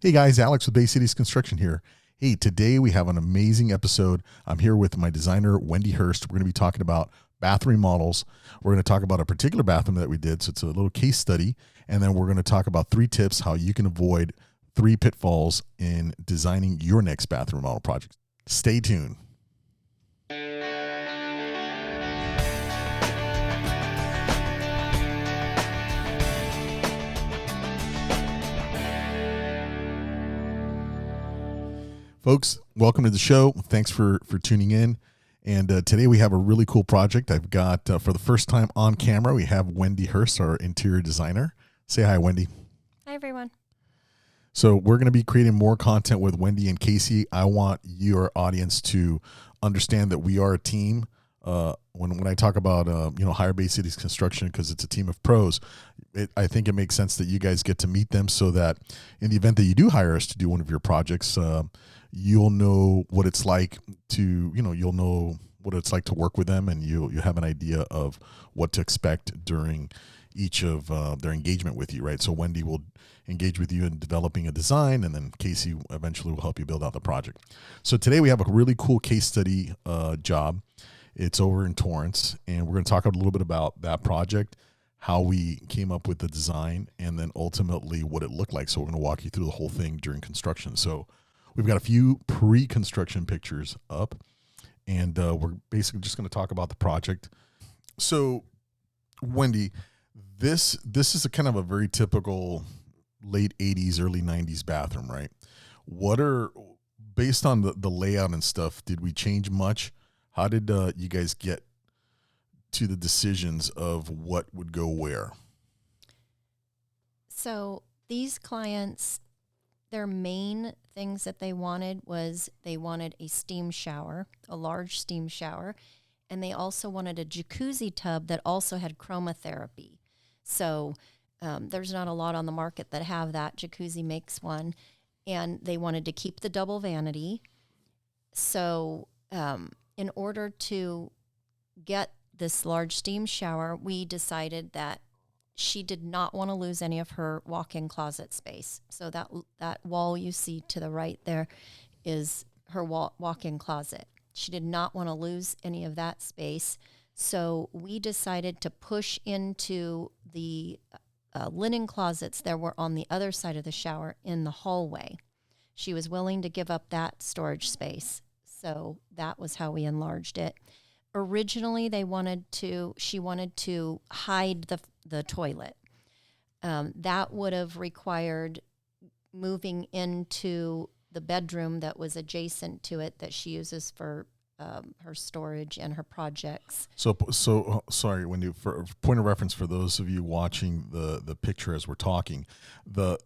Hey guys, Alex with Bay Cities Construction here. Hey, today we have an amazing episode. I'm here with my designer, Wendy Hurst. We're going to be talking about bathroom models. We're going to talk about a particular bathroom that we did. So it's a little case study. And then we're going to talk about 3 tips how you can avoid 3 pitfalls in designing your next bathroom model project. Stay tuned. Folks, welcome to the show. Thanks for tuning in. And today we have a really cool project. I've got, for the first time on camera, we have Wendy Hurst, our interior designer. Say hi, Wendy. Hi, everyone. So we're going to be creating more content with Wendy and Casey. I want your audience to understand that we are a team. When I talk about hire Bay Cities Construction, because it's a team of pros, I think it makes sense that you guys get to meet them so that in the event that you do hire us to do one of your projects, you'll know what it's like to, you'll know what it's like to work with them, and you have an idea of what to expect during each of their engagement with you, right? So Wendy will engage with you in developing a design, and then Casey eventually will help you build out the project. So today we have a really cool case study job. It's over in Torrance, and we're going to talk a little bit about that project, how we came up with the design, and then ultimately what it looked like. So we're going to walk you through the whole thing during construction. So we've got a few pre-construction pictures up, and we're basically just going to talk about the project. So, Wendy, this is a kind of a very typical late 80s, early 90s bathroom, right? Based on the layout and stuff, did we change much? How did you guys get to the decisions of what would go where? So these clients, their main things that they wanted was they wanted a steam shower, a large steam shower, and they also wanted a jacuzzi tub that also had chromotherapy. So there's not a lot on the market that have that. Jacuzzi makes one. And they wanted to keep the double vanity. So in order to get this large steam shower, we decided that she did not want to lose any of her walk-in closet space. So that wall you see to the right there is her walk-in closet. She did not want to lose any of that space. So we decided to push into the linen closets that were on the other side of the shower in the hallway. She was willing to give up that storage space. So that was how we enlarged it. Originally, she wanted to hide the toilet. That would have required moving into the bedroom that was adjacent to it that she uses for her storage and her projects. So sorry, Wendy, for point of reference for those of you watching the picture as we're talking, the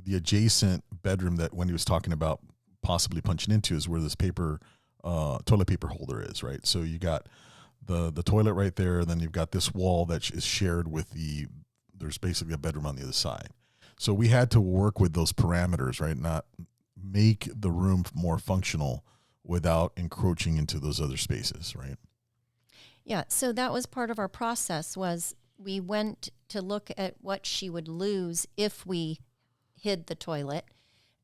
adjacent bedroom that Wendy was talking about possibly punching into is where this toilet paper holder is, right? So you got the toilet right there, then you've got this wall that is shared with there's basically a bedroom on the other side. So we had to work with those parameters, right? Not make the room more functional without encroaching into those other spaces, right? Yeah, so that was part of our process. Was we went to look at what she would lose if we hid the toilet,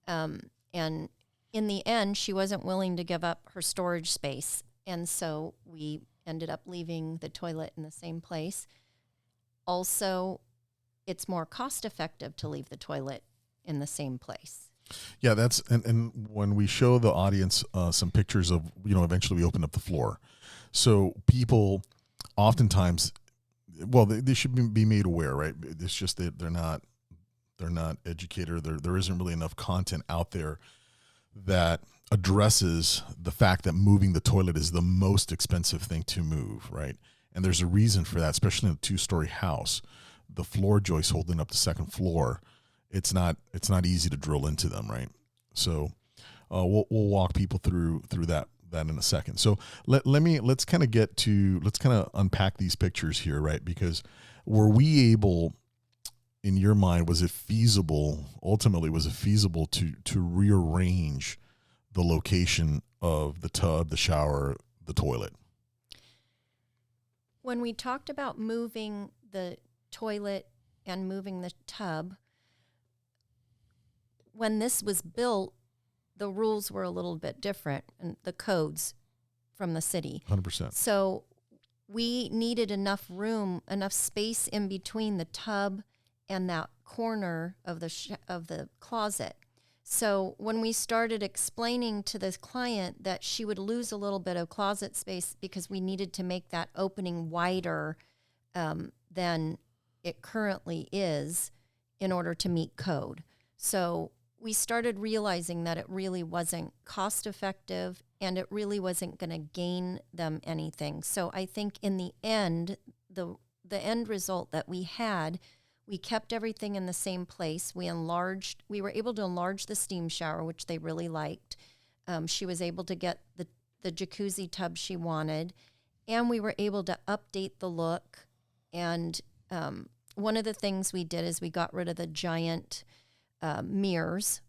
and in the end, she wasn't willing to give up her storage space, and so we ended up leaving the toilet in the same place. Also, it's more cost-effective to leave the toilet in the same place. Yeah, and when we show the audience some pictures of, eventually we open up the floor. So people oftentimes, well, they should be made aware, right? It's just that they're not educated. There isn't really enough content out there that addresses the fact that moving the toilet is the most expensive thing to move, right? And there's a reason for that, especially in a 2-story house. The floor joists holding up the second floor, it's not easy to drill into them, right? So we'll walk people through that in a second. So let's kind of unpack these pictures here, right? Because were we able, in your mind, was it feasible to rearrange the location of the tub, the shower, the toilet? When we talked about moving the toilet and moving the tub, when this was built, the rules were a little bit different, and the codes from the city. 100%. So we needed enough room, enough space in between the tub and that corner of the closet. So when we started explaining to this client that she would lose a little bit of closet space because we needed to make that opening wider than it currently is in order to meet code. So we started realizing that it really wasn't cost effective and it really wasn't going to gain them anything. So I think in the end, the end result that we had, we kept everything in the same place. We were able to enlarge the steam shower, which they really liked. She was able to get the jacuzzi tub she wanted, and we were able to update the look. And one of the things we did is we got rid of the giant mirrors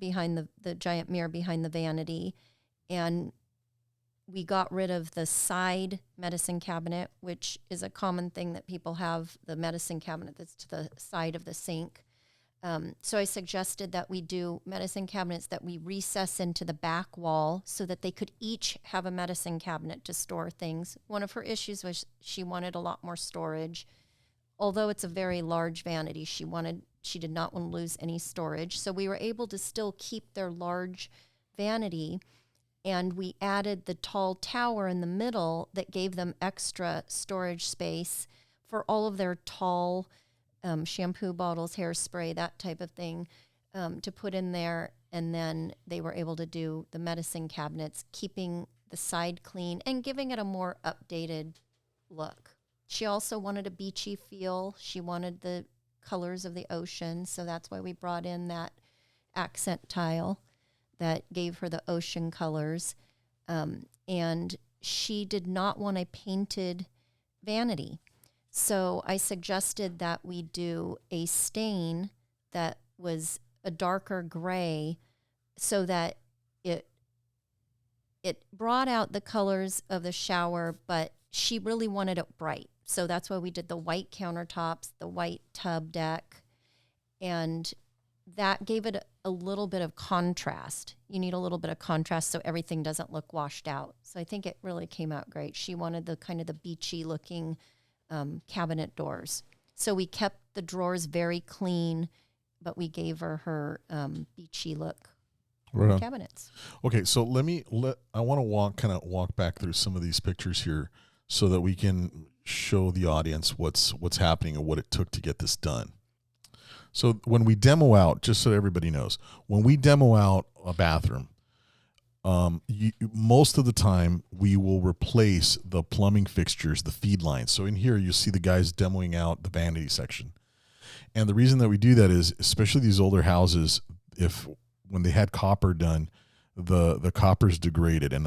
behind the giant mirror behind the vanity, and we got rid of the side medicine cabinet, which is a common thing that people have, the medicine cabinet that's to the side of the sink. So I suggested that we do medicine cabinets that we recess into the back wall so that they could each have a medicine cabinet to store things. One of her issues was she wanted a lot more storage. Although it's a very large vanity, she did not want to lose any storage. So we were able to still keep their large vanity, and we added the tall tower in the middle that gave them extra storage space for all of their tall shampoo bottles, hairspray, that type of thing, to put in there. And then they were able to do the medicine cabinets, keeping the side clean and giving it a more updated look. She also wanted a beachy feel. She wanted the colors of the ocean, so that's why we brought in that accent tile that gave her the ocean colors. And she did not want a painted vanity. So I suggested that we do a stain that was a darker gray so that it brought out the colors of the shower, but she really wanted it bright. So that's why we did the white countertops, the white tub deck, and that gave it a little bit of contrast. You need a little bit of contrast so everything doesn't look washed out. So I think it really came out great. She wanted the kind of the beachy looking cabinet doors. So we kept the drawers very clean, but we gave her beachy look cabinets. Okay, so I want to walk back through some of these pictures here so that we can show the audience what's happening and what it took to get this done. So when we demo out, just so everybody knows, when we demo out a bathroom, most of the time we will replace the plumbing fixtures, the feed lines. So in here you see the guys demoing out the vanity section. And the reason that we do that is, especially these older houses, when they had copper done, the copper's degraded, and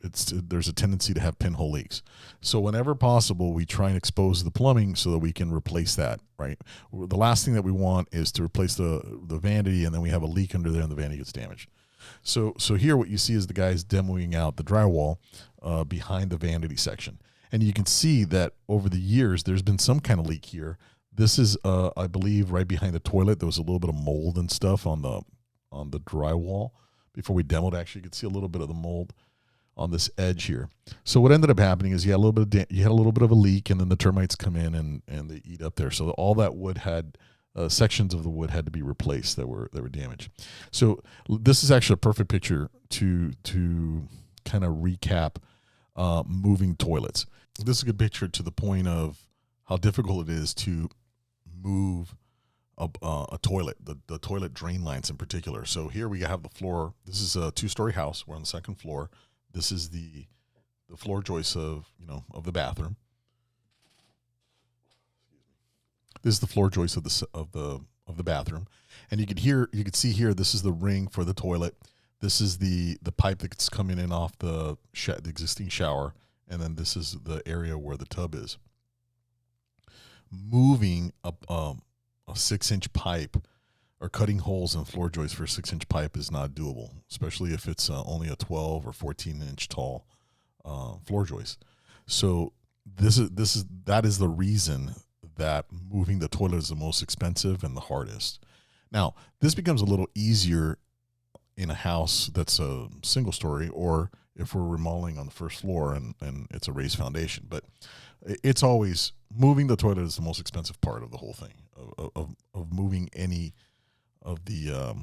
there's a tendency to have pinhole leaks. So whenever possible, we try and expose the plumbing so that we can replace that, right? The last thing that we want is to replace the vanity, and then we have a leak under there and the vanity gets damaged. So here what you see is the guys demoing out the drywall behind the vanity section. And you can see that over the years, there's been some kind of leak here. This is, I believe, right behind the toilet. There was a little bit of mold and stuff on the drywall. Before we demoed, actually, you could see a little bit of the mold on this edge here. So what ended up happening is you had a little bit of a leak, and then the termites come in and they eat up there. So all that wood had sections of the wood had to be replaced that were damaged. So this is actually a perfect picture to kind of recap moving toilets. This is a good picture to the point of how difficult it is to move a toilet, the toilet drain lines in particular. So here we have the floor. This is a 2-story house. We're on the second floor. This is the floor joist of the bathroom. This is the floor joist of the bathroom, and you could see here. This is the ring for the toilet. This is the pipe that's coming in off the existing shower, and then this is the area where the tub is. Moving up a 6-inch pipe or cutting holes in floor joists for a 6-inch pipe is not doable, especially if it's only a 12 or 14-inch tall floor joist. So that is the reason that moving the toilet is the most expensive and the hardest. Now, this becomes a little easier in a house that's a single story, or if we're remodeling on the first floor and it's a raised foundation. But it's always moving the toilet is the most expensive part of the whole thing of moving any of the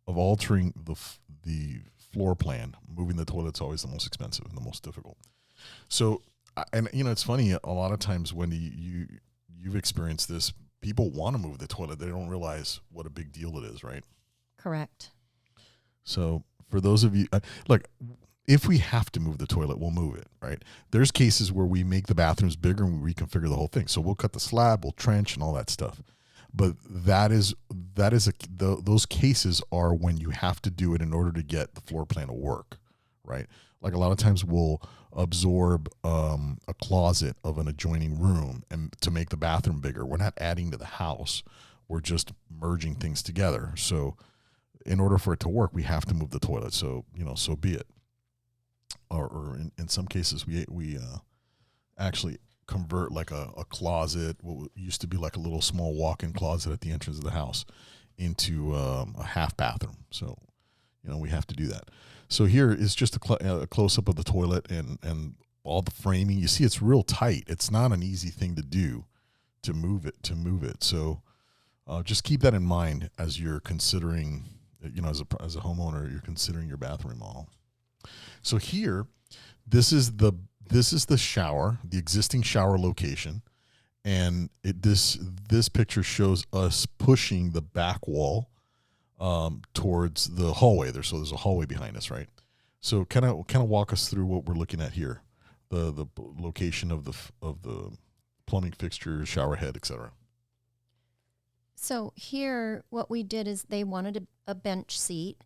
of altering the floor plan. Moving the toilet's always the most expensive and the most difficult. So, and it's funny, a lot of times when you've experienced this, people want to move the toilet. They don't realize what a big deal it is, right? Correct. So for those of you, look, if we have to move the toilet, we'll move it, right? There's cases where we make the bathrooms bigger and we reconfigure the whole thing. So we'll cut the slab, we'll trench and all that stuff. But those cases are when you have to do it in order to get the floor plan to work, right? Like a lot of times we'll absorb a closet of an adjoining room and to make the bathroom bigger. We're not adding to the house. We're just merging things together. So in order for it to work, we have to move the toilet. So, so be it. Or in some cases, we actually convert like a closet, what used to be like a little small walk-in closet at the entrance of the house, into a half bathroom. So, we have to do that. So here is just a close-up of the toilet and all the framing. You see, it's real tight. It's not an easy thing to do to move it. So just keep that in mind as you're considering, as a homeowner, you're considering your bathroom remodel. So here, this is the shower, the existing shower location, and this picture shows us pushing the back wall towards the hallway there. So there's a hallway behind us, right? So kind of walk us through what we're looking at here, the location of the plumbing fixtures, shower head, etc. So here, what we did is they wanted a bench seat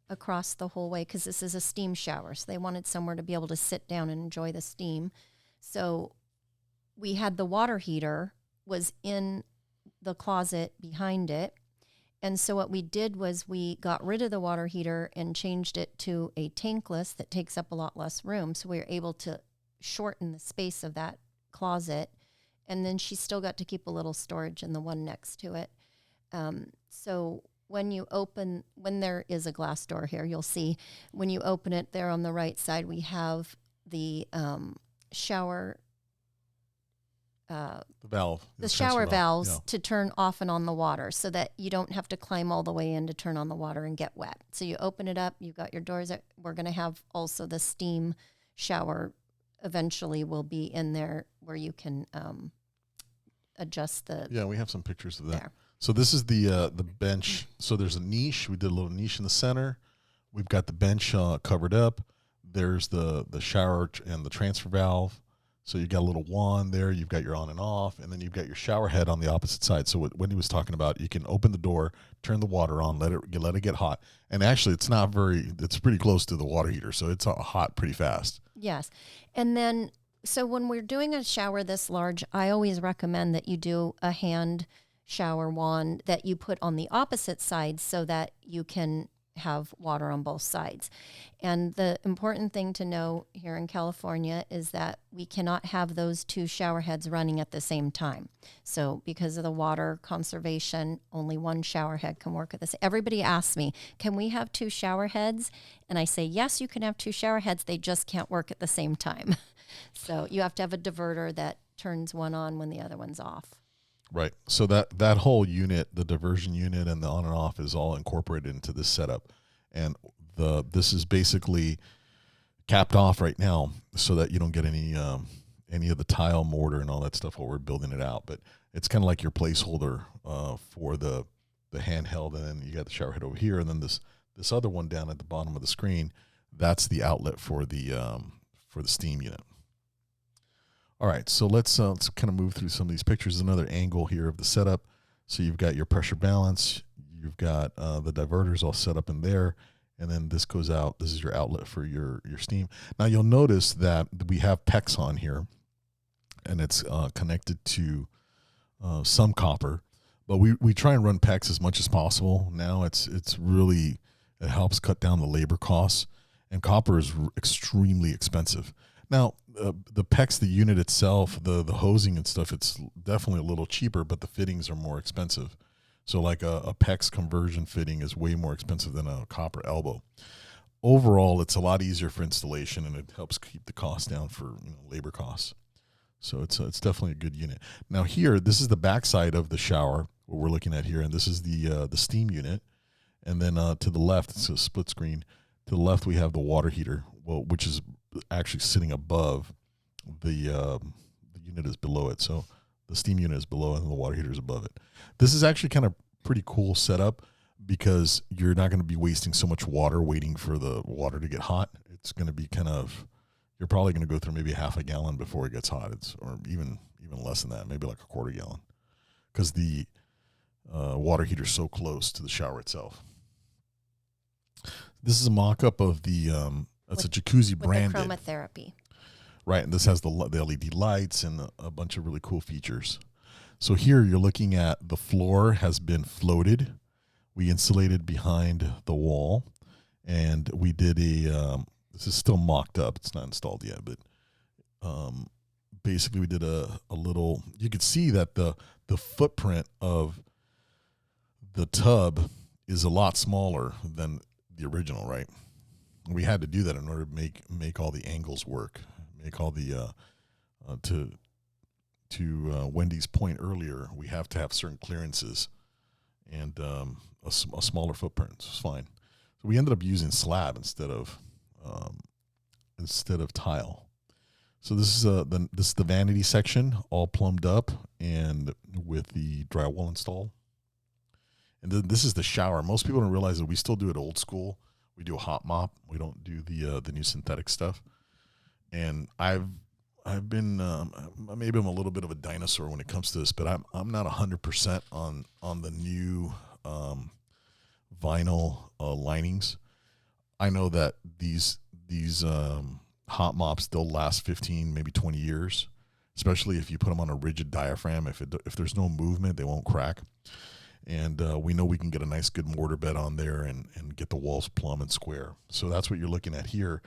across the whole way because this is a steam shower. So they wanted somewhere to be able to sit down and enjoy the steam. So we had the water heater was in the closet behind it. And so what we did was we got rid of the water heater and changed it to a tankless that takes up a lot less room. So we were able to shorten the space of that closet. And then she still got to keep a little storage in the one next to it. So when there is a glass door here, you'll see when you open it there on the right side, we have the shower, the shower valves to turn off and on the water so that you don't have to climb all the way in to turn on the water and get wet. So you open it up, you've got your doors. We're going to have also the steam shower eventually will be in there where you can adjust the. Yeah, we have some pictures of that. There. So this is the bench. So there's a niche. We did a little niche in the center. We've got the bench covered up. There's the shower and the transfer valve. So you've got a little wand there. You've got your on and off, and then you've got your shower head on the opposite side. So what Wendy was talking about, you can open the door, turn the water on, let it get hot. And actually, it's pretty close to the water heater, so it's hot pretty fast. Yes, and then so when we're doing a shower this large, I always recommend that you do a hand shower wand that you put on the opposite side so that you can have water on both sides. And the important thing to know here in California is that we cannot have those two shower heads running at the same time. So because of the water conservation, only one shower head can work at this. Everybody asks me, can we have two shower heads? And I say, yes, you can have two shower heads. They just can't work at the same time. So you have to have a diverter that turns one on when the other one's off. Right. So that whole unit, the diversion unit and the on and off, is all incorporated into this setup. And this is basically capped off right now so that you don't get any of the tile, mortar, and all that stuff while we're building it out. But it's kind of like your placeholder for the handheld, and then you got the shower head over here, and then this other one down at the bottom of the screen, that's the outlet for the steam unit. All right, so let's kind of move through some of these pictures. Another angle here of the setup. So you've got your pressure balance. You've got the diverters all set up in there. And then this goes out. This is your outlet for your steam. Now you'll notice that we have PEX on here. And it's connected to some copper. But we try and run PEX as much as possible. Now it helps cut down the labor costs. And copper is extremely expensive. Now, the PEX, the unit itself, the hosing and stuff, it's definitely a little cheaper, but the fittings are more expensive. So like a PEX conversion fitting is way more expensive than a copper elbow. Overall, it's a lot easier for installation, and it helps keep the cost down for labor costs. So it's definitely a good unit. Now here, this is the backside of the shower, what we're looking at here, and this is the steam unit. And then to the left, it's a split screen. To the left, we have the water heater, which is actually sitting above the unit is below it. So the steam unit is below and the water heater is above it. This is actually kind of pretty cool setup because you're not going to be wasting so much water waiting for the water to get hot. It's going to be you're probably going to go through maybe half a gallon before it gets hot. Or even less than that, maybe like a quarter gallon, because the water heater is so close to the shower itself. This is a mock-up of it's a jacuzzi branded. With the chromotherapy. Right, and this has the LED lights and a bunch of really cool features. So here you're looking at the floor has been floated. We insulated behind the wall, and we did this is still mocked up. It's not installed yet, but basically we did a little, you could see that the footprint of the tub is a lot smaller than the original, right? We had to do that in order to make all the angles work, make all the to Wendy's point earlier, we have to have certain clearances and a smaller footprint. So it's fine. So we ended up using slab instead of tile. So this is the vanity section, all plumbed up and with the drywall installed. And then this is the shower. Most people don't realize that we still do it old school. We do a hot mop. We don't do the new synthetic stuff. And I've been maybe I'm a little bit of a dinosaur when it comes to this, but I'm not 100% on the new vinyl linings. I know that these hot mops, they'll last 15, maybe 20 years, especially if you put them on a rigid diaphragm. If there's no movement, they won't crack. And we know we can get a nice good mortar bed on there and get the walls plumb and square. So that's what you're looking at here.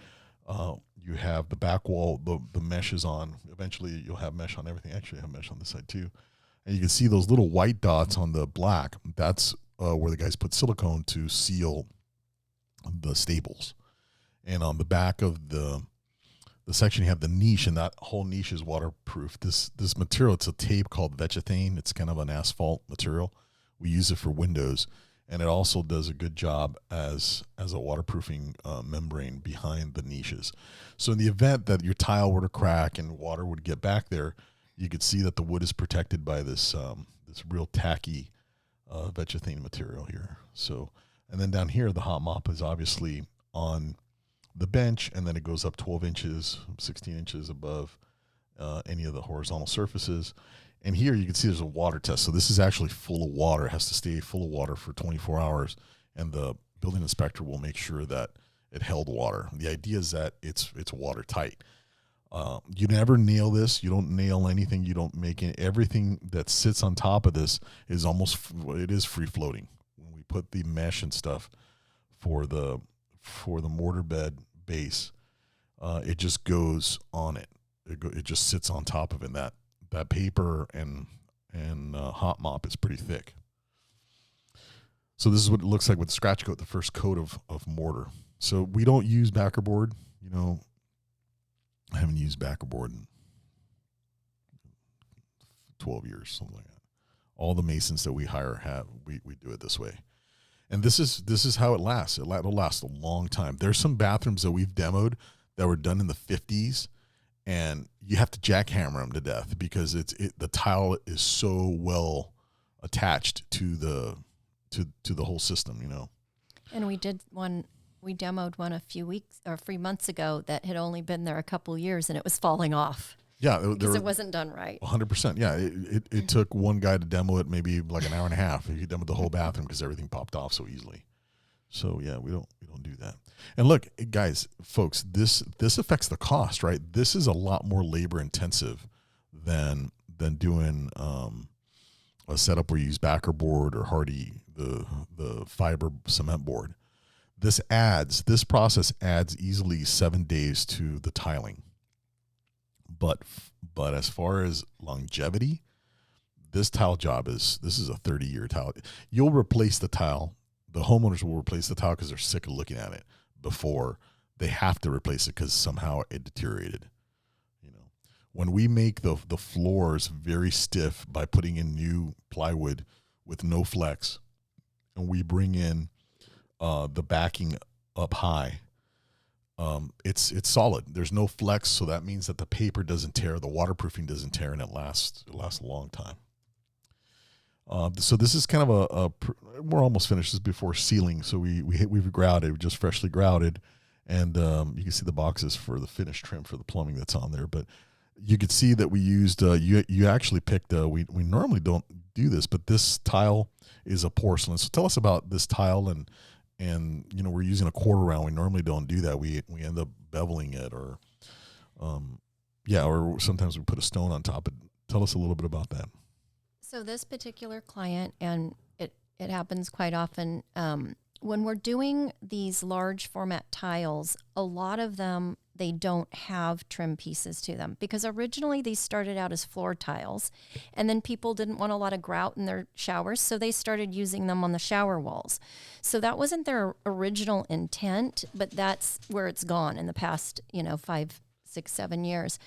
You have the back wall, the mesh is on. Eventually you'll have mesh on everything. Actually, I have mesh on this side too. And you can see those little white dots on the black. That's where the guys put silicone to seal the staples. And on the back of the section, you have the niche, and that whole niche is waterproof. This material, it's a tape called vegetathane. It's kind of an asphalt material. We use it for windows, and it also does a good job as a waterproofing membrane behind the niches. So in the event that your tile were to crack and water would get back there, you could see that the wood is protected by this real tacky vegetathane material here. So, and then down here, the hot mop is obviously on the bench, and then it goes up 12 inches, 16 inches above any of the horizontal surfaces. And here you can see there's a water test. So this is actually full of water. It has to stay full of water for 24 hours. And the building inspector will make sure that it held water. The idea is that it's watertight. You never nail this. You don't nail anything. You don't make it. Everything that sits on top of this is it is free floating. When we put the mesh and stuff for the mortar bed base, it just goes on it. It just sits on top of it. That paper and hot mop is pretty thick. So this is what it looks like with scratch coat, the first coat of mortar. So we don't use backer board. I haven't used backer board in 12 years, something like that. All the masons that we hire we do it this way. And this is how it lasts. It'll last a long time. There's some bathrooms that we've demoed that were done in the 50s. And you have to jackhammer them to death because the tile is so well attached to the whole system, And we demoed one a few weeks or 3 months ago that had only been there a couple years, and it was falling off. Yeah, because it wasn't done right. 100%. Yeah, it took one guy to demo it maybe like an hour and a half. He demoed the whole bathroom because everything popped off so easily. So yeah, we don't do that. And look, guys, folks, this affects the cost, right? This is a lot more labor intensive than doing a setup where you use backer board or Hardy, the fiber cement board. This process adds easily 7 days to the tiling. But as far as longevity, this tile job this is a 30-year tile. You'll replace the tile. The homeowners will replace the tile because they're sick of looking at it before they have to replace it because somehow it deteriorated. You know, when we make the floors very stiff by putting in new plywood with no flex, and we bring in the backing up high, it's solid. There's no flex, so that means that the paper doesn't tear, the waterproofing doesn't tear, and it lasts a long time. So this is kind of we're almost finished. This is before sealing, so we've grouted, we just freshly grouted, and you can see the boxes for the finished trim for the plumbing that's on there. But you could see that we used you actually picked we normally don't do this, but this tile is a porcelain. So tell us about this tile, and you know, we're using a quarter round. We normally don't do that. We end up beveling it, or or sometimes we put a stone on top. But tell us a little bit about that. So this particular client, and it happens quite often, when we're doing these large format tiles, a lot of them, they don't have trim pieces to them, because originally these started out as floor tiles, and then people didn't want a lot of grout in their showers, so they started using them on the shower walls. So that wasn't their original intent, but that's where it's gone in the past, 5, 6, 7 years.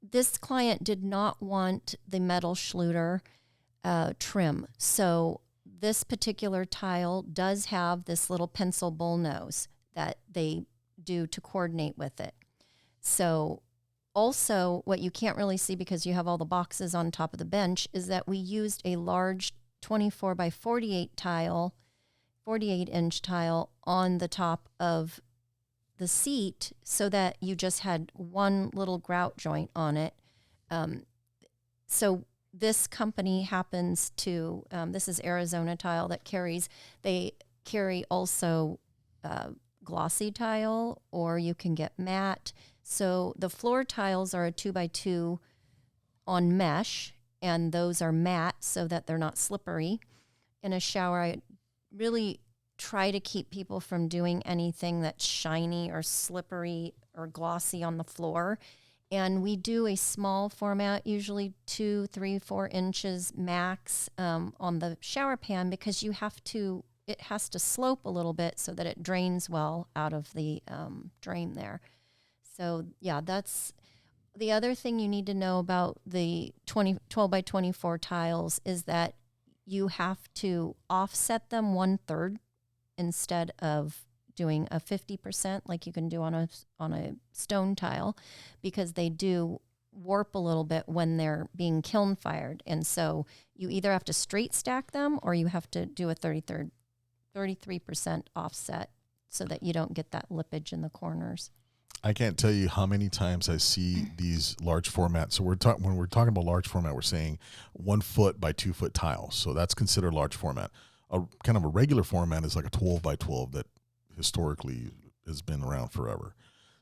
This client did not want the metal Schluter trim. So this particular tile does have this little pencil bull nose that they do to coordinate with it. So also what you can't really see because you have all the boxes on top of the bench is that we used a large 24 by 48 tile, 48-inch tile on the top of the seat so that you just had one little grout joint on it. So this company happens to, this is Arizona Tile that they carry also glossy tile, or you can get matte. So the floor tiles are a 2x2 on mesh, and those are matte so that they're not slippery. In a shower, I really try to keep people from doing anything that's shiny or slippery or glossy on the floor. And we do a small format, usually 2, 3, 4 inches max on the shower pan, because it has to slope a little bit so that it drains well out of the drain there. So yeah, that's the other thing you need to know about the 12 by 24 tiles is that you have to offset them 1/3 instead of doing a 50% like you can do on a stone tile, because they do warp a little bit when they're being kiln fired. And so you either have to straight stack them or you have to do a 33% offset so that you don't get that lippage in the corners. I can't tell you how many times I see these large formats. So when we're talking about large format, we're saying 1 foot by 2 foot tiles. So that's considered large format. A kind of a regular format is like a 12 by 12 that historically has been around forever.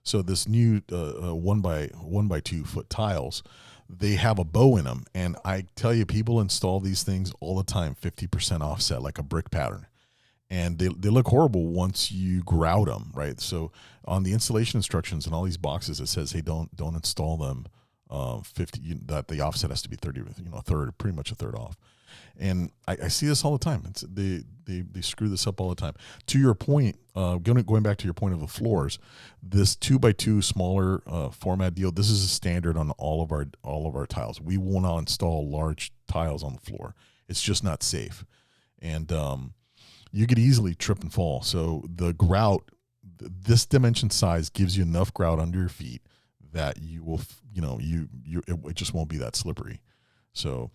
So this new 1 by 2 foot tiles, they have a bow in them, and I tell you, people install these things all the time, 50% offset, like a brick pattern, and they look horrible once you grout them, right? So on the installation instructions and all these boxes, it says, hey, don't install them 50. That the offset has to be 30, a third, pretty much a third off. And I see this all the time. They screw this up all the time. To your point, going back to your point of the floors, this 2 by 2 smaller format deal, this is a standard on all of our tiles. We will not install large tiles on the floor. It's just not safe, and you could easily trip and fall. So the grout, this dimension size gives you enough grout under your feet that you will, it just won't be that slippery. So.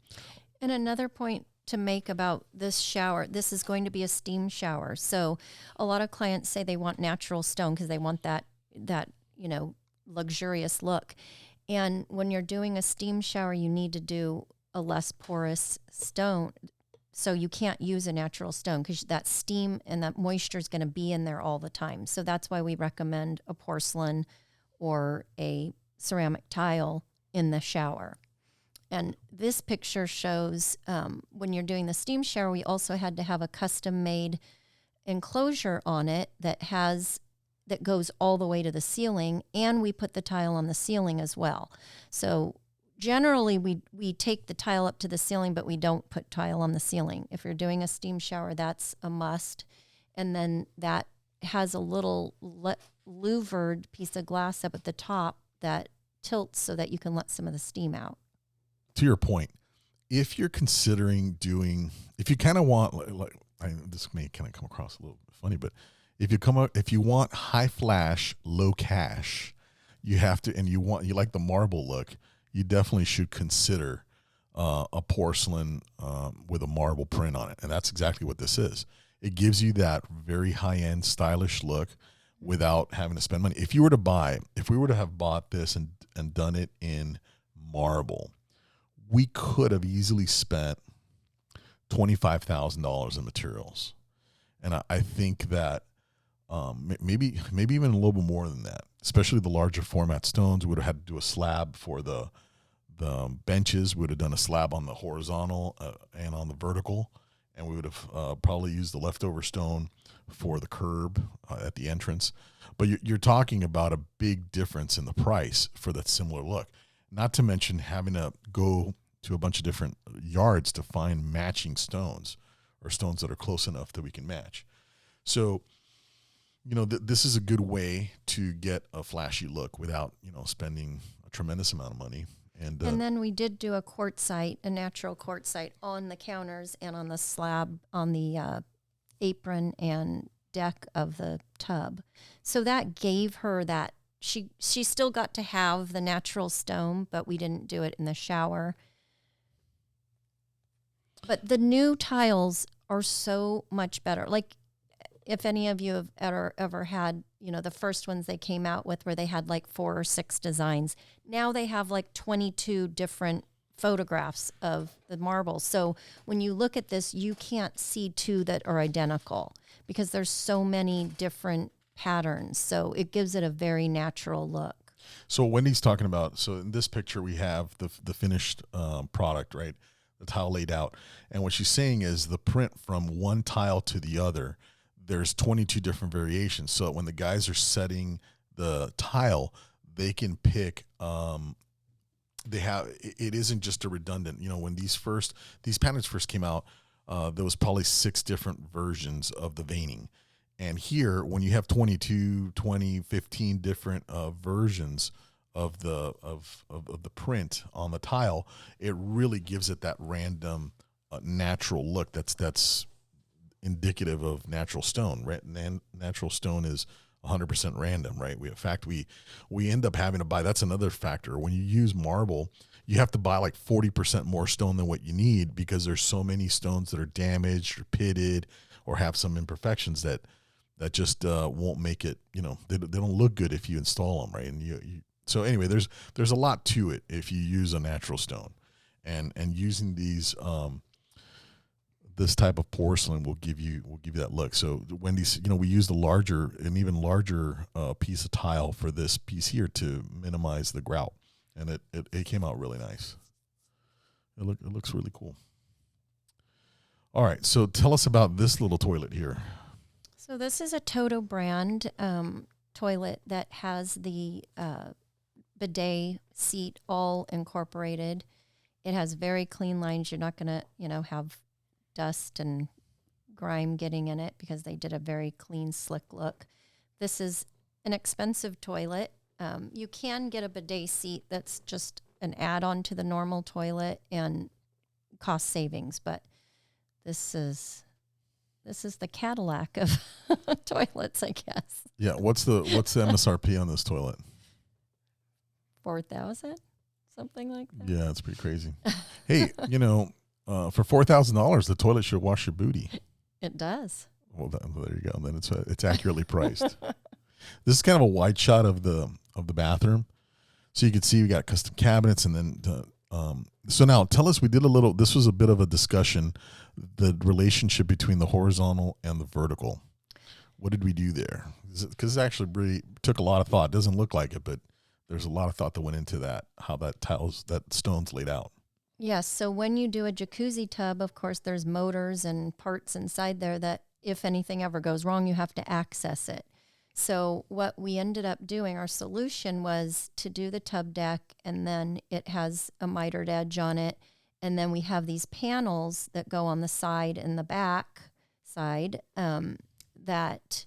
And another point to make about this shower, this is going to be a steam shower. So a lot of clients say they want natural stone because they want that luxurious look. And when you're doing a steam shower, you need to do a less porous stone. So you can't use a natural stone because that steam and that moisture is going to be in there all the time. So that's why we recommend a porcelain or a ceramic tile in the shower. And this picture shows when you're doing the steam shower, we also had to have a custom-made enclosure on it that goes all the way to the ceiling, and we put the tile on the ceiling as well. So generally we take the tile up to the ceiling, but we don't put tile on the ceiling. If you're doing a steam shower, that's a must. And then that has a little louvered piece of glass up at the top that tilts so that you can let some of the steam out. To your point, if you're considering doing, if you kind of want, this may kind of come across a little bit funny, but if you want high flash, low cash, you have to, and you like the marble look, you definitely should consider a porcelain with a marble print on it. And that's exactly what this is. It gives you that very high-end stylish look without having to spend money. If we were to have bought this and done it in marble, we could have easily spent $25,000 in materials. And I think that maybe even a little bit more than that, especially the larger format stones. We would have had to do a slab for the benches. We would have done a slab on the horizontal and on the vertical. And we would have probably used the leftover stone for the curb at the entrance. But you're talking about a big difference in the price for that similar look. Not to mention having to go to a bunch of different yards to find matching stones or stones that are close enough that we can match. So, this is a good way to get a flashy look without, spending a tremendous amount of money. And then we did do a natural quartzite on the counters and on the slab, on the apron and deck of the tub. So that gave her that, she still got to have the natural stone, but we didn't do it in the shower. But the new tiles are so much better. Like, if any of you have ever had, the first ones they came out with where they had like 4 or 6 designs. Now they have like 22 different photographs of the marbles. So when you look at this, you can't see 2 that are identical because there's so many different patterns. So it gives it a very natural look. So Wendy's talking about, so in this picture we have the finished product, right? The tile laid out. And what she's saying is the print from one tile to the other, there's 22 different variations. So when the guys are setting the tile, they can pick, it isn't just a redundant, when these patterns first came out, there was probably 6 different versions of the veining. And here, when you have 22, 20, 15 different versions of the print on the tile, it really gives it that random natural look that's indicative of natural stone, right? And natural stone is 100% random, right? We end up having to buy, that's another factor. When you use marble, you have to buy like 40% more stone than what you need because there's so many stones that are damaged or pitted or have some imperfections that just won't make it, they don't look good if you install them, right? And so anyway, there's a lot to it if you use a natural stone, and using these this type of porcelain will give you that look. So Wendy's, we used an even larger piece of tile for this piece here to minimize the grout, and it came out really nice. It looks really cool. All right, so tell us about this little toilet here. So this is a Tudor brand toilet that has the bidet seat all incorporated. It has very clean lines. You're not going to, have dust and grime getting in it because they did a very clean, slick look. This is an expensive toilet. You can get a bidet seat that's just an add-on to the normal toilet and cost savings, but this is the Cadillac of toilets, I guess. Yeah, what's the MSRP on this toilet? 4,000, something like that. Yeah, it's pretty crazy. Hey, for $4,000, the toilet should wash your booty. It does. Well, there you go. Then it's accurately priced. This is kind of a wide shot of the bathroom, so you can see we got custom cabinets, and then so now tell us. This was a bit of a discussion, the relationship between the horizontal and the vertical. What did we do there? Because it actually really took a lot of thought. It doesn't look like it, but there's a lot of thought that went into that. How that stone's laid out. Yes. So when you do a jacuzzi tub, of course, there's motors and parts inside there that if anything ever goes wrong, you have to access it. So what we ended up doing, our solution was to do the tub deck, and then it has a mitered edge on it. And then we have these panels that go on the side and the back side that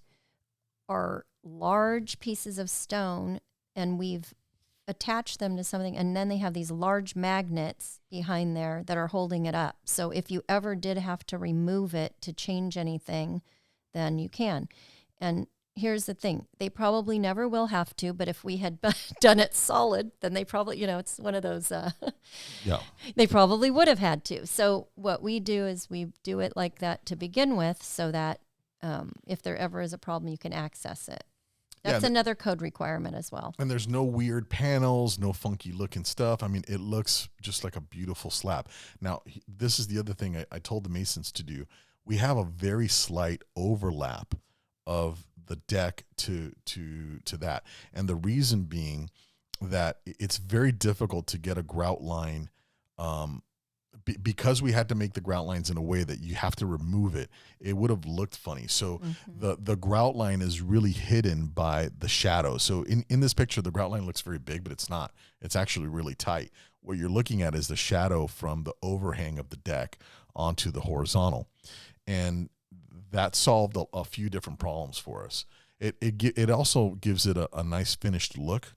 are large pieces of stone, and we've attached them to something, and then they have these large magnets behind there that are holding it up. So if you ever did have to remove it to change anything, then you can. And here's the thing, they probably never will have to, but if we had done it solid, then they probably, it's one of those, Yeah. they probably would have had to. So what we do is we do it like that to begin with, so that if there ever is a problem, you can access it. That's another code requirement as well. And there's no weird panels, no funky looking stuff. I mean, it looks just like a beautiful slab. Now, this is the other thing I told the masons to do. We have a very slight overlap of the deck to that. And the reason being that it's very difficult to get a grout line because we had to make the grout lines in a way that you have to remove it. It would have looked funny. So the grout line is really hidden by the shadow. So in this picture, the grout line looks very big, but it's not. It's actually really tight. What you're looking at is the shadow from the overhang of the deck onto the horizontal. And that solved a few different problems for us. It also gives it a nice finished look,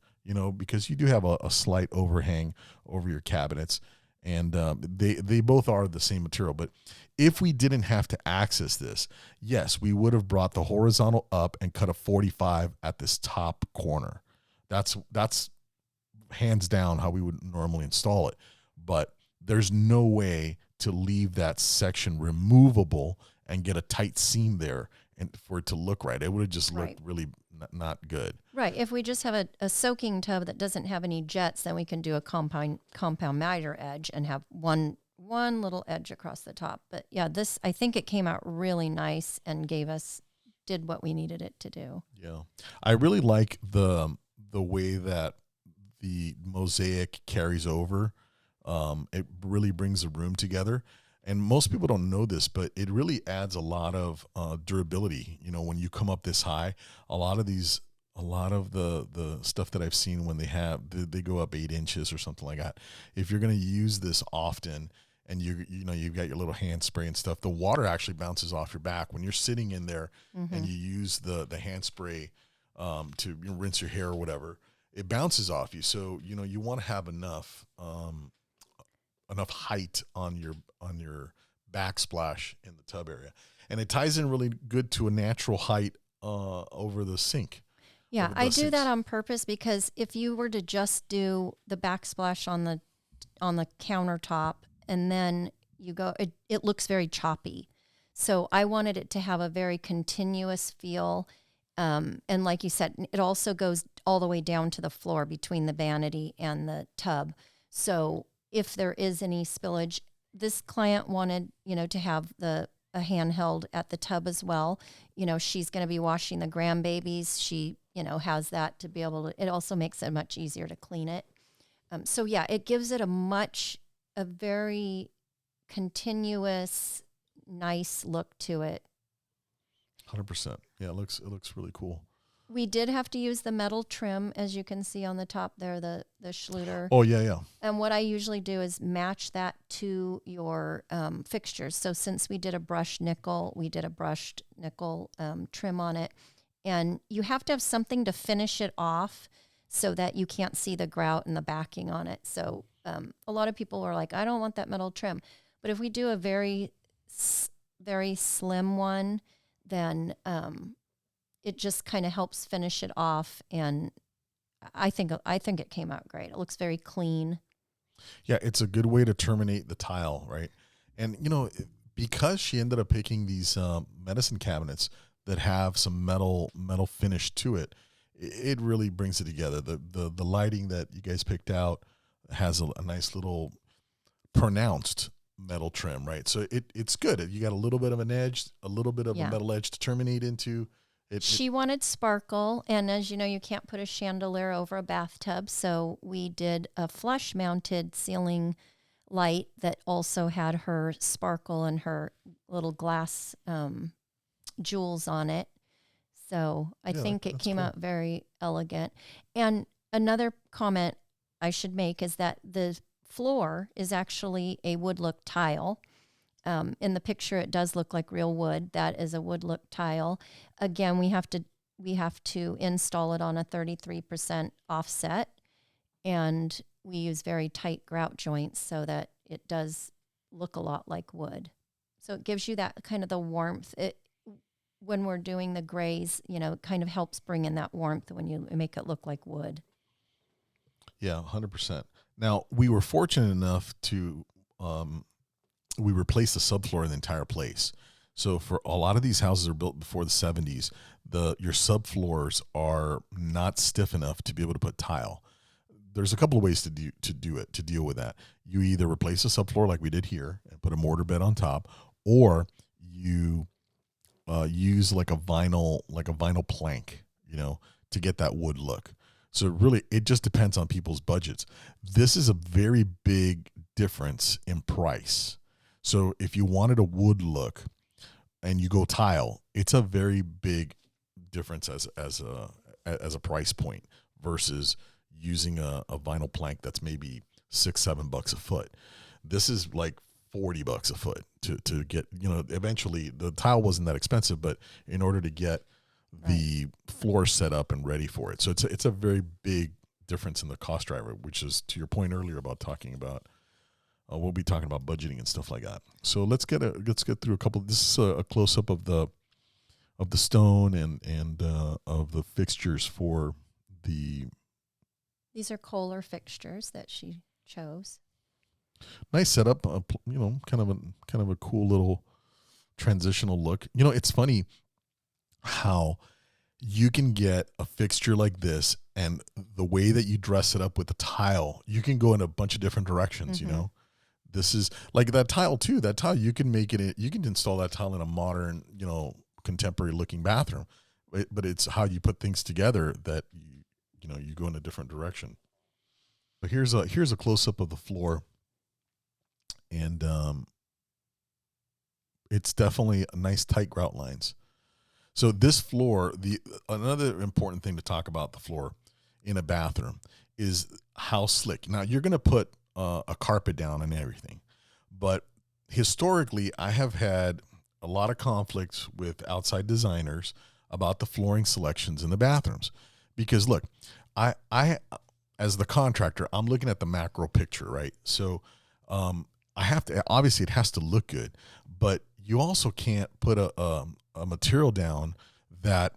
because you do have a slight overhang over your cabinets. And they both are the same material. But if we didn't have to access this, yes, we would have brought the horizontal up and cut a 45 at this top corner. That's hands down how we would normally install it. But there's no way to leave that section removable and get a tight seam there and for it to look right. It would have just looked really not good. Right. If we just have a soaking tub that doesn't have any jets, then we can do a compound miter edge and have one little edge across the top. But yeah, this, I think it came out really nice and did what we needed it to do. Yeah. I really like the way that the mosaic carries over. It really brings the room together. And most people don't know this, but it really adds a lot of durability. When you come up this high, a lot of the stuff that I've seen when they go up 8 inches or something like that. If you're going to use this often, and you've got your little hand spray and stuff, the water actually bounces off your back when you're sitting in there and you use the hand spray to rinse your hair or whatever. It bounces off you, so you want to have enough height on your backsplash in the tub area, and it ties in really good to a natural height over the sink. Yeah, I do that on purpose, because if you were to just do the backsplash on the countertop and then you go, it looks very choppy. So I wanted it to have a very continuous feel. And like you said, it also goes all the way down to the floor between the vanity and the tub. So if there is any spillage, this client wanted, to have a handheld at the tub as well. She's going to be washing the grandbabies. She, has that to be able to, it also makes it much easier to clean it. So yeah, it gives it a very continuous, nice look to it. 100%. Yeah, it looks really cool. We did have to use the metal trim, as you can see on the top there, the Schluter. Oh, yeah. And what I usually do is match that to your fixtures. So since we did a brushed nickel, we did a brushed nickel trim on it. And you have to have something to finish it off so that you can't see the grout and the backing on it. So a lot of people are like, I don't want that metal trim. But if we do a very, very slim one, then it just kind of helps finish it off, and I think it came out great. It looks very clean. Yeah, it's a good way to terminate the tile, right? And because she ended up picking these medicine cabinets that have some metal finish to it, it really brings it together. The lighting that you guys picked out has a nice little pronounced metal trim, right? So it's good. You got a little bit of an edge, a little bit of a metal edge to terminate into. She wanted sparkle, and as you know, you can't put a chandelier over a bathtub, so we did a flush-mounted ceiling light that also had her sparkle and her little glass jewels on it. So I think it that's came cool. out very elegant. And another comment I should make is that the floor is actually a wood look tile. In the picture, it does look like real wood. That is a wood look tile. Again, we have to install it on a 33% offset, and we use very tight grout joints so that it does look a lot like wood. So it gives you that kind of the warmth. When we're doing the grays, it kind of helps bring in that warmth when you make it look like wood. Yeah, 100%. Now, we were fortunate enough to we replaced the subfloor in the entire place. So for a lot of these houses are built before the 70s, your subfloors are not stiff enough to be able to put tile. There's a couple of ways to deal with that. You either replace the subfloor like we did here and put a mortar bed on top, or you use like a vinyl plank, to get that wood look. So really, it just depends on people's budgets. This is a very big difference in price. So if you wanted a wood look and you go tile, it's a very big difference as a price point versus using a vinyl plank that's maybe $6-7 a foot. This is like $40 a foot to get, eventually the tile wasn't that expensive, but in order to get the floor set up and ready for it. So it's a very big difference in the cost driver, which is to your point earlier about talking about, we'll be talking about budgeting and stuff like that. So let's get through a couple. This is a close up of the stone and of the fixtures for the. These are Kohler fixtures that she chose. Nice setup, kind of a cool little transitional look. It's funny how you can get a fixture like this, and the way that you dress it up with the tile, you can go in a bunch of different directions. Mm-hmm. This is like that tile too. That tile, you can install that tile in a modern, contemporary looking bathroom, but it's how you put things together that you go in a different direction. But here's a close up of the floor, and it's definitely a nice tight grout lines. So this floor, another important thing to talk about the floor in a bathroom is how slick. Now you're going to put a carpet down and everything, but historically I have had a lot of conflicts with outside designers about the flooring selections in the bathrooms, because look, I as the contractor, I'm looking at the macro picture, right? So I have to, obviously it has to look good, but you also can't put a material down that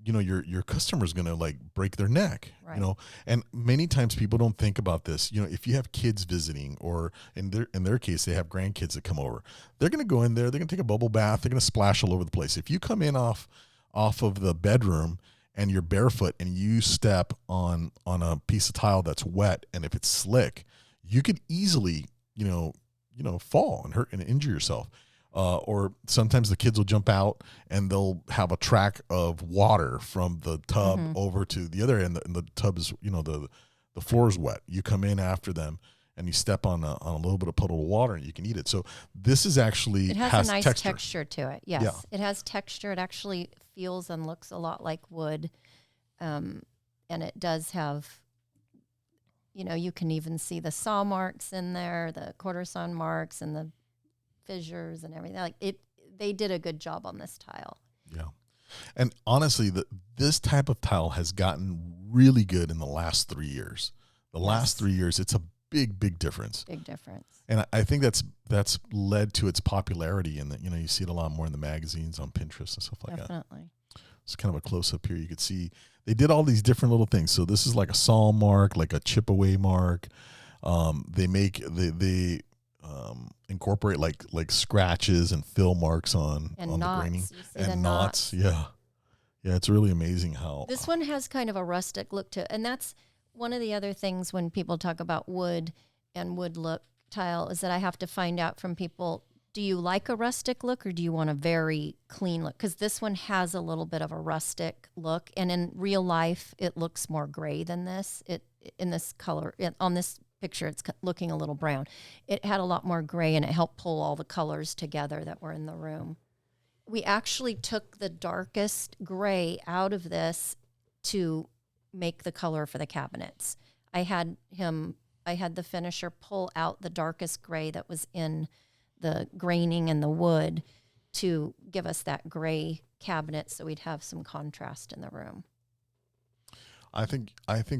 your customer's going to like break their neck, right. And many times people don't think about this. If you have kids visiting, or in their case they have grandkids that come over, they're going to go in there, they're going to take a bubble bath, they're going to splash all over the place. If you come in off of the bedroom and you're barefoot and you step on a piece of tile that's wet, and if it's slick, you could easily fall and hurt and injure yourself. Or sometimes the kids will jump out and they'll have a track of water from the tub over to the other end, and the tub is, the floor is wet. You come in after them and you step on a little bit of puddle of water and you can eat it. So this is actually it has a nice texture to it. Yes, yeah. It has texture. It actually feels and looks a lot like wood, and it does have. You can even see the saw marks in there, the quarter saw marks, and the fissures and everything. Like they did a good job on this tile. Yeah. And honestly, this type of tile has gotten really good in the last 3 years. Last 3 years, it's a big difference. Big difference. And I think that's led to its popularity, and that you see it a lot more in the magazines, on Pinterest and stuff like that. Definitely. It's kind of a close up here. You could see they did all these different little things. So this is like a saw mark, like a chip away mark. They incorporate like scratches and fill marks on knots. The graining and knots. Yeah, it's really amazing how this one has kind of a rustic look to it. And that's one of the other things when people talk about wood and wood look tile, is that I have to find out from people, do you like a rustic look or do you want a very clean look? Because this one has a little bit of a rustic look, and in real life it looks more gray than this. In this color, on this picture, it's looking a little brown. It had a lot more gray, and it helped pull all the colors together that were in the room. we actually took the darkest gray out of this to make the color for the cabinets. I had the finisher pull out the darkest gray that was in the graining and the wood to give us that gray cabinet so we'd have some contrast in the room. I think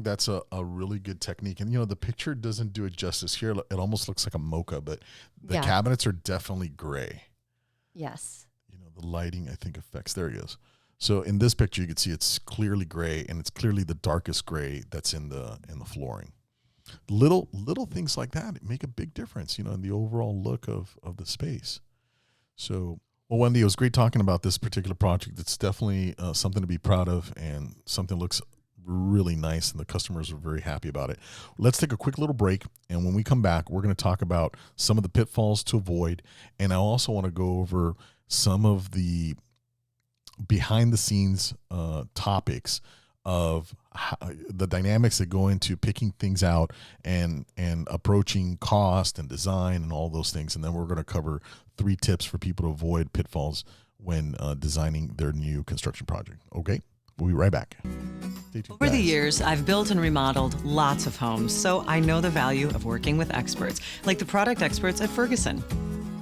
that's a really good technique. And, the picture doesn't do it justice here. It almost looks like a mocha, but the cabinets are definitely gray. Yes. The lighting, I think, affects. There he goes. So in this picture, you can see it's clearly gray, and it's clearly the darkest gray that's in the flooring. Little things like that make a big difference, in the overall look of the space. So, well, Wendy, it was great talking about this particular project. It's definitely something to be proud of, and something looks really nice, and the customers are very happy about it. Let's take a quick little break, and when we come back, we're going to talk about some of the pitfalls to avoid, and I also want to go over some of the behind the scenes topics of the dynamics that go into picking things out and approaching cost and design and all those things. And then we're going to cover 3 tips for people to avoid pitfalls when designing their new construction project. Okay, we'll be right back. Over the years, I've built and remodeled lots of homes, so I know the value of working with experts, like the product experts at Ferguson.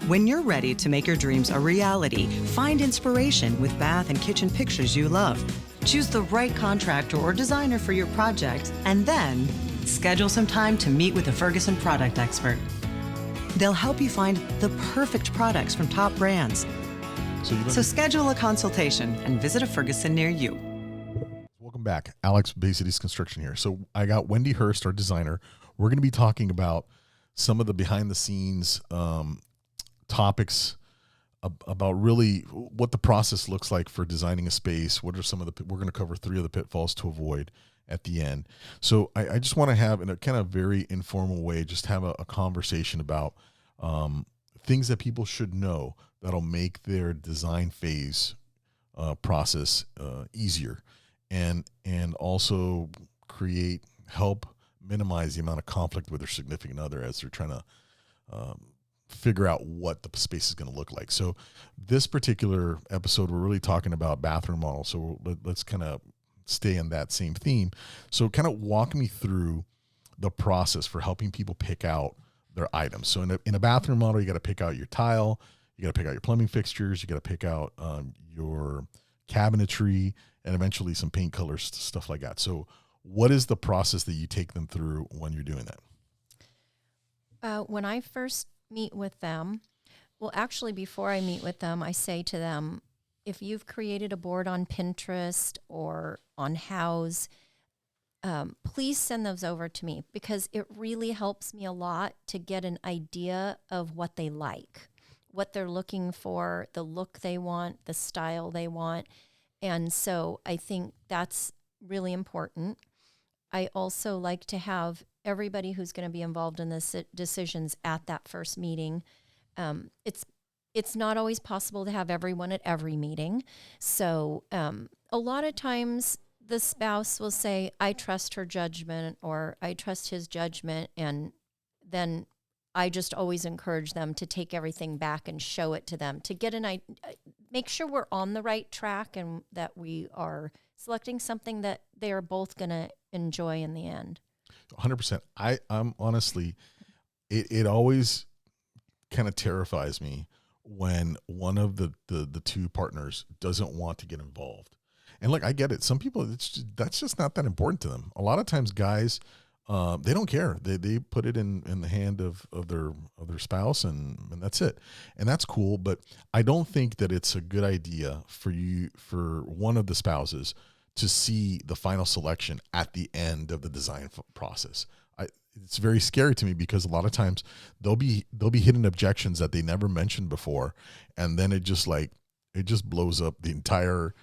When you're ready to make your dreams a reality, find inspiration with bath and kitchen pictures you love. Choose the right contractor or designer for your project, and then schedule some time to meet with a Ferguson product expert. They'll help you find the perfect products from top brands. So schedule a consultation and visit a Ferguson near you. Welcome back. Alex, Bay Cities Construction here. So I got Wendy Hurst, our designer. We're going to be talking about some of the behind the scenes topics about really what the process looks like for designing a space. What are some of we're going to cover 3 of the pitfalls to avoid at the end. So I just want to have, in a kind of very informal way, just have a conversation about things that people should know that'll make their design phase process easier, and also help minimize the amount of conflict with their significant other as they're trying to figure out what the space is going to look like. So this particular episode, we're really talking about bathroom models. So let's kind of stay in that same theme. So kind of walk me through the process for helping people pick out their items. So in a bathroom model, you got to pick out your tile, you got to pick out your plumbing fixtures, you got to pick out your cabinetry, and eventually some paint colors, stuff like that. So what is the process that you take them through when you're doing that? When I first meet with them, well, actually, before I meet with them, I say to them, if you've created a board on Pinterest or on Houzz, please send those over to me, because it really helps me a lot to get an idea of what they like, what they're looking for, the look they want, the style they want. And so I think that's really important. I also like to have everybody who's going to be involved in the decisions at that first meeting. It's not always possible to have everyone at every meeting. So a lot of times the spouse will say, I trust her judgment, or I trust his judgment. And then I just always encourage them to take everything back and show it to them, to get make sure we're on the right track and that we are selecting something that they are both going to enjoy in the end. 100%. I'm honestly, it always kind of terrifies me when one of the 2 partners doesn't want to get involved. And look, I get it. Some people, that's just not that important to them. A lot of times guys, they don't care. They put it in the hand of their spouse, and that's it. And that's cool. But I don't think that it's a good idea for one of the spouses to see the final selection at the end of the design process. It's very scary to me, because a lot of times there'll be hidden objections that they never mentioned before, and then it just blows up the entire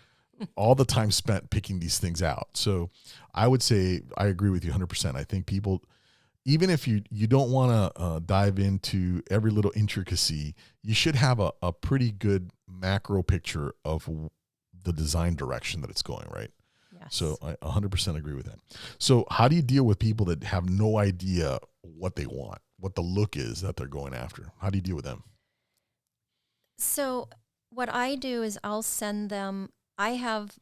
all the time spent picking these things out. So I would say I agree with you 100%. I think people, even if you don't want to dive into every little intricacy, you should have a pretty good macro picture of the design direction that it's going, right? Yes. So I 100% agree with that. So how do you deal with people that have no idea what they want, what the look is that they're going after? How do you deal with them? So what I do is I'll send them. I have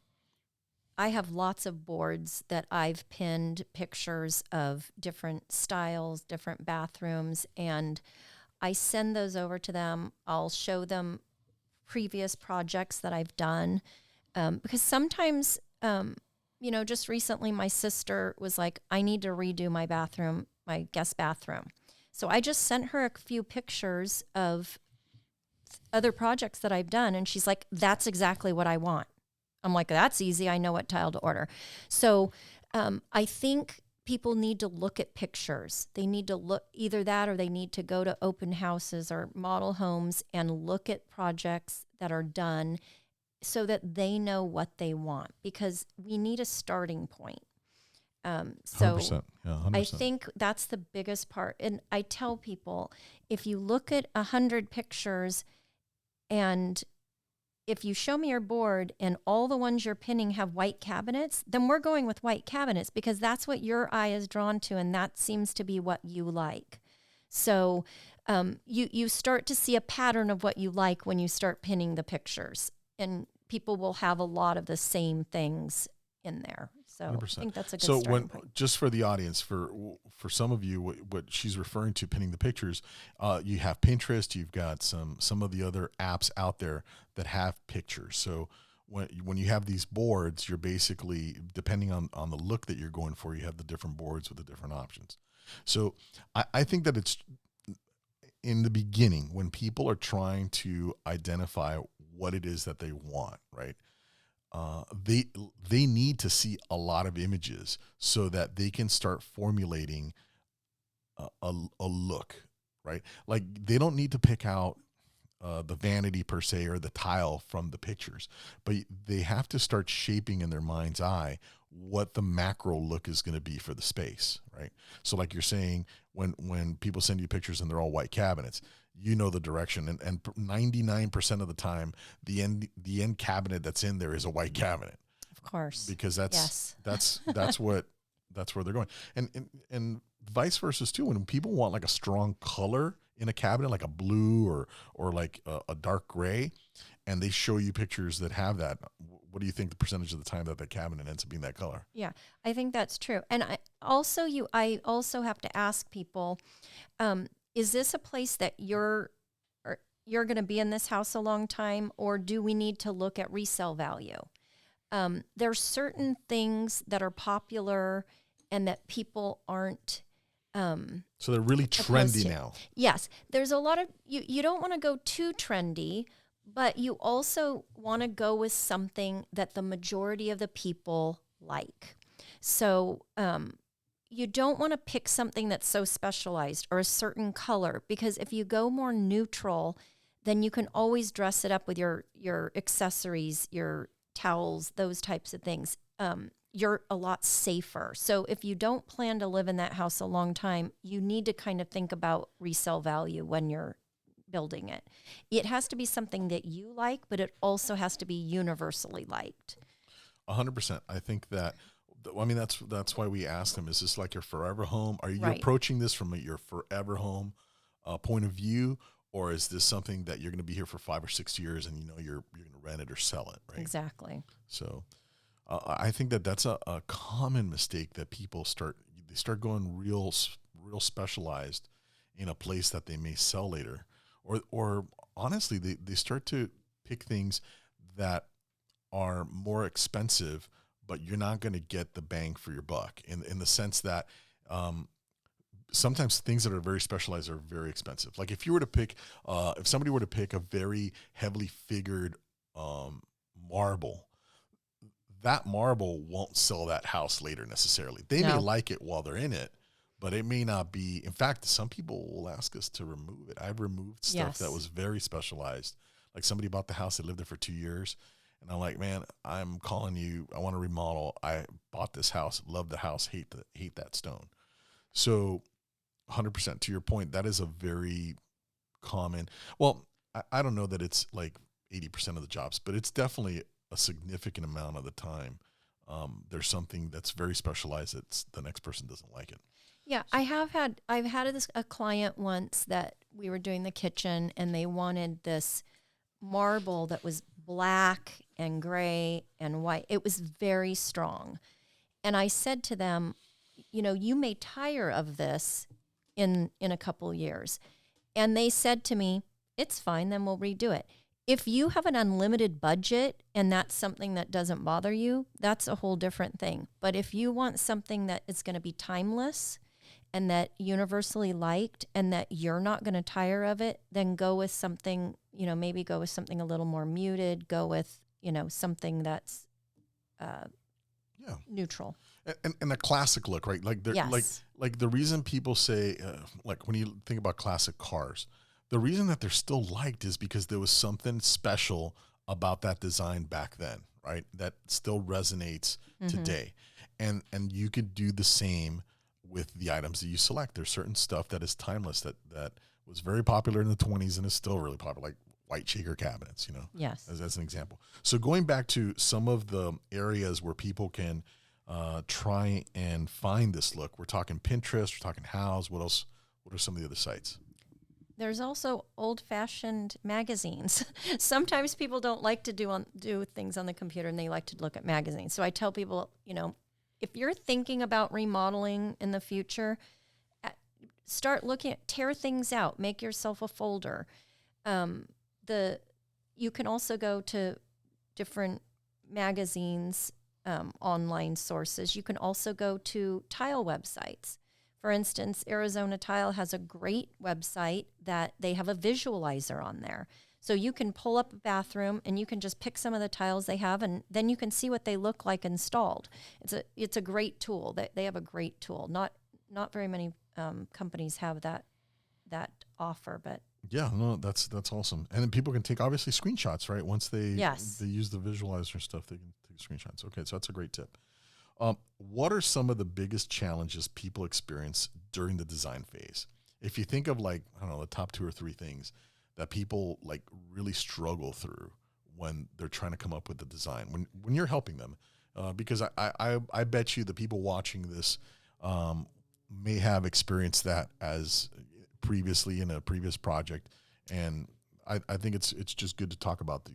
lots of boards that I've pinned pictures of different styles, different bathrooms, and I send those over to them. I'll show them previous projects that I've done, because sometimes, just recently my sister was like, I need to redo my bathroom, my guest bathroom. So I just sent her a few pictures of other projects that I've done, and she's like, that's exactly what I want. I'm like, that's easy. I know what tile to order. So I think people need to look at pictures. They need to look either that, or they need to go to open houses or model homes and look at projects that are done so that they know what they want, because we need a starting point. So 100%. Yeah, 100%. I think that's the biggest part. And I tell people, if you look at 100 pictures, and if you show me your board and all the ones you're pinning have white cabinets, then we're going with white cabinets, because that's what your eye is drawn to, and that seems to be what you like. So you start to see a pattern of what you like when you start pinning the pictures, and people will have a lot of the same things in there. So 100%. I think that's a good So starting point. just for the audience, for some of you, what she's referring to, pinning the pictures, you have Pinterest, you've got some of the other apps out there that have pictures. So when you have these boards, you're basically, depending on the look that you're going for, you have the different boards with the different options. So I think that it's in the beginning, when people are trying to identify what it is that they want, right? They need to see a lot of images so that they can start formulating a look, right? Like, they don't need to pick out the vanity per se, or the tile from the pictures, but they have to start shaping in their mind's eye what the macro look is going to be for the space, right? So like you're saying, when people send you pictures and they're all white cabinets, you know the direction, and 99% of the time, the end cabinet that's in there is a white cabinet. Of course. Because Yes. that's where they're going. And vice versa too, when people want like a strong color in a cabinet, like a blue or like a dark gray, and they show you pictures that have that, what do you think the percentage of the time that cabinet ends up being that color? Yeah, I think that's true. And I also have to ask people, is this a place that you're going to be in this house a long time, or do we need to look at resale value? There's certain things that are popular and that people aren't. So they're really trendy now. Yes, there's a lot of you don't want to go too trendy, but you also want to go with something that the majority of the people like. So you don't want to pick something that's so specialized or a certain color, because if you go more neutral, then you can always dress it up with your accessories, your towels, those types of things. You're a lot safer. So if you don't plan to live in that house a long time, you need to kind of think about resale value when you're building it. It has to be something that you like, but it also has to be universally liked. 100%. I think that, I mean, that's why we asked them, is this like your forever home? Are you Right. approaching this from your forever home point of view, or is this something that you're going to be here for 5 or 6 years and you're going to rent it or sell it, right? Exactly. So I think that's a common mistake that people start going real specialized in a place that they may sell later, or honestly they start to pick things that are more expensive, but you're not going to get the bang for your buck in the sense that sometimes things that are very specialized are very expensive. Like if somebody were to pick a very heavily figured marble, that marble won't sell that house later necessarily. They may like it while they're in it, but it may not be. In fact, some people will ask us to remove it. I've removed stuff that was very specialized. Like somebody bought the house, they lived there for 2 years. And I'm like, man, I'm calling you. I want to remodel. I bought this house, love the house, hate that stone. So 100% to your point, that is a very common, well, I don't know that it's like 80% of the jobs, but it's definitely a significant amount of the time. There's something that's very specialized that the next person doesn't like it. Yeah, I've had a client once that we were doing the kitchen and they wanted this marble that was black and gray and white. It was very strong. And I said to them, you know, you may tire of this in a couple years. And they said to me, it's fine, then we'll redo it. If you have an unlimited budget and that's something that doesn't bother you, that's a whole different thing. But if you want something that is going to be timeless and that universally liked and that you're not going to tire of it, then go with something, you know, maybe go with something a little more muted, go with, you know, something that's neutral. And a classic look, right? Like, Yes. like the reason people say, like when you think about classic cars, the reason that they're still liked is because there was something special about that design back then, right? That still resonates today. And you could do the same with the items that you select. There's certain stuff that is timeless that was very popular in the 20s and is still really popular, like white shaker cabinets, you know, Yes. as an example. So going back to some of the areas where people can try and find this look, we're talking Pinterest, we're talking Houzz. What else? What are some of the other sites? There's also old-fashioned magazines. Sometimes people don't like to do things on the computer, and they like to look at magazines. So I tell people, you know, if you're thinking about remodeling in the future, start looking at, tear things out, make yourself a folder. You can also go to different magazines, online sources. You can also go to tile websites. For instance, Arizona Tile has a great website that they have a visualizer on there. So you can pull up a bathroom and you can just pick some of the tiles they have, and then you can see what they look like installed. It's a great tool. They have a great tool. Not very many companies have that offer, but Yeah, no, that's awesome. And then people can take obviously screenshots, right? Once they use the visualizer stuff, they can take screenshots. Okay, so that's a great tip. What are some of the biggest challenges people experience during the design phase? If you think of, like, I don't know, the top 2 or 3 things that people like really struggle through when they're trying to come up with the design, when you're helping them, because I bet you the people watching this may have experienced that as previously in a previous project, and I think it's just good to talk about the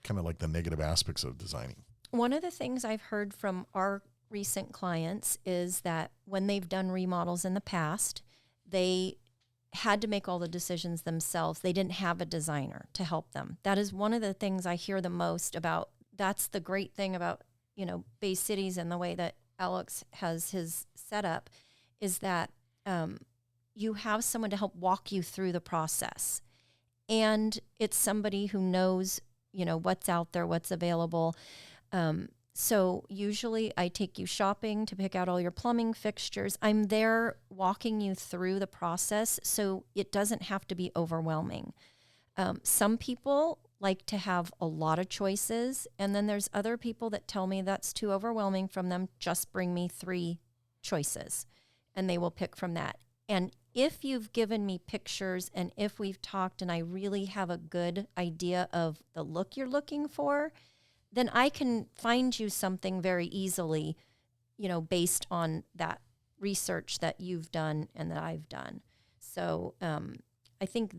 kind of like the negative aspects of designing. one of the things I've heard from our recent clients is that when they've done remodels in the past, they had to make all the decisions themselves. They didn't have a designer to help them. That is one of the things I hear the most about. That's the great thing about, you know, Bay Cities and the way that Alex has his setup, is that you have someone to help walk you through the process. And it's somebody who knows, you know, what's out there, what's available. So usually I take you shopping to pick out all your plumbing fixtures. I'm there walking you through the process so it doesn't have to be overwhelming. Some people like to have a lot of choices, and then there's other people that tell me that's too overwhelming from them. Just bring me 3 choices, and they will pick from that. And if you've given me pictures and if we've talked and I really have a good idea of the look you're looking for, then I can find you something very easily, you know, based on that research that you've done and that I've done. So I think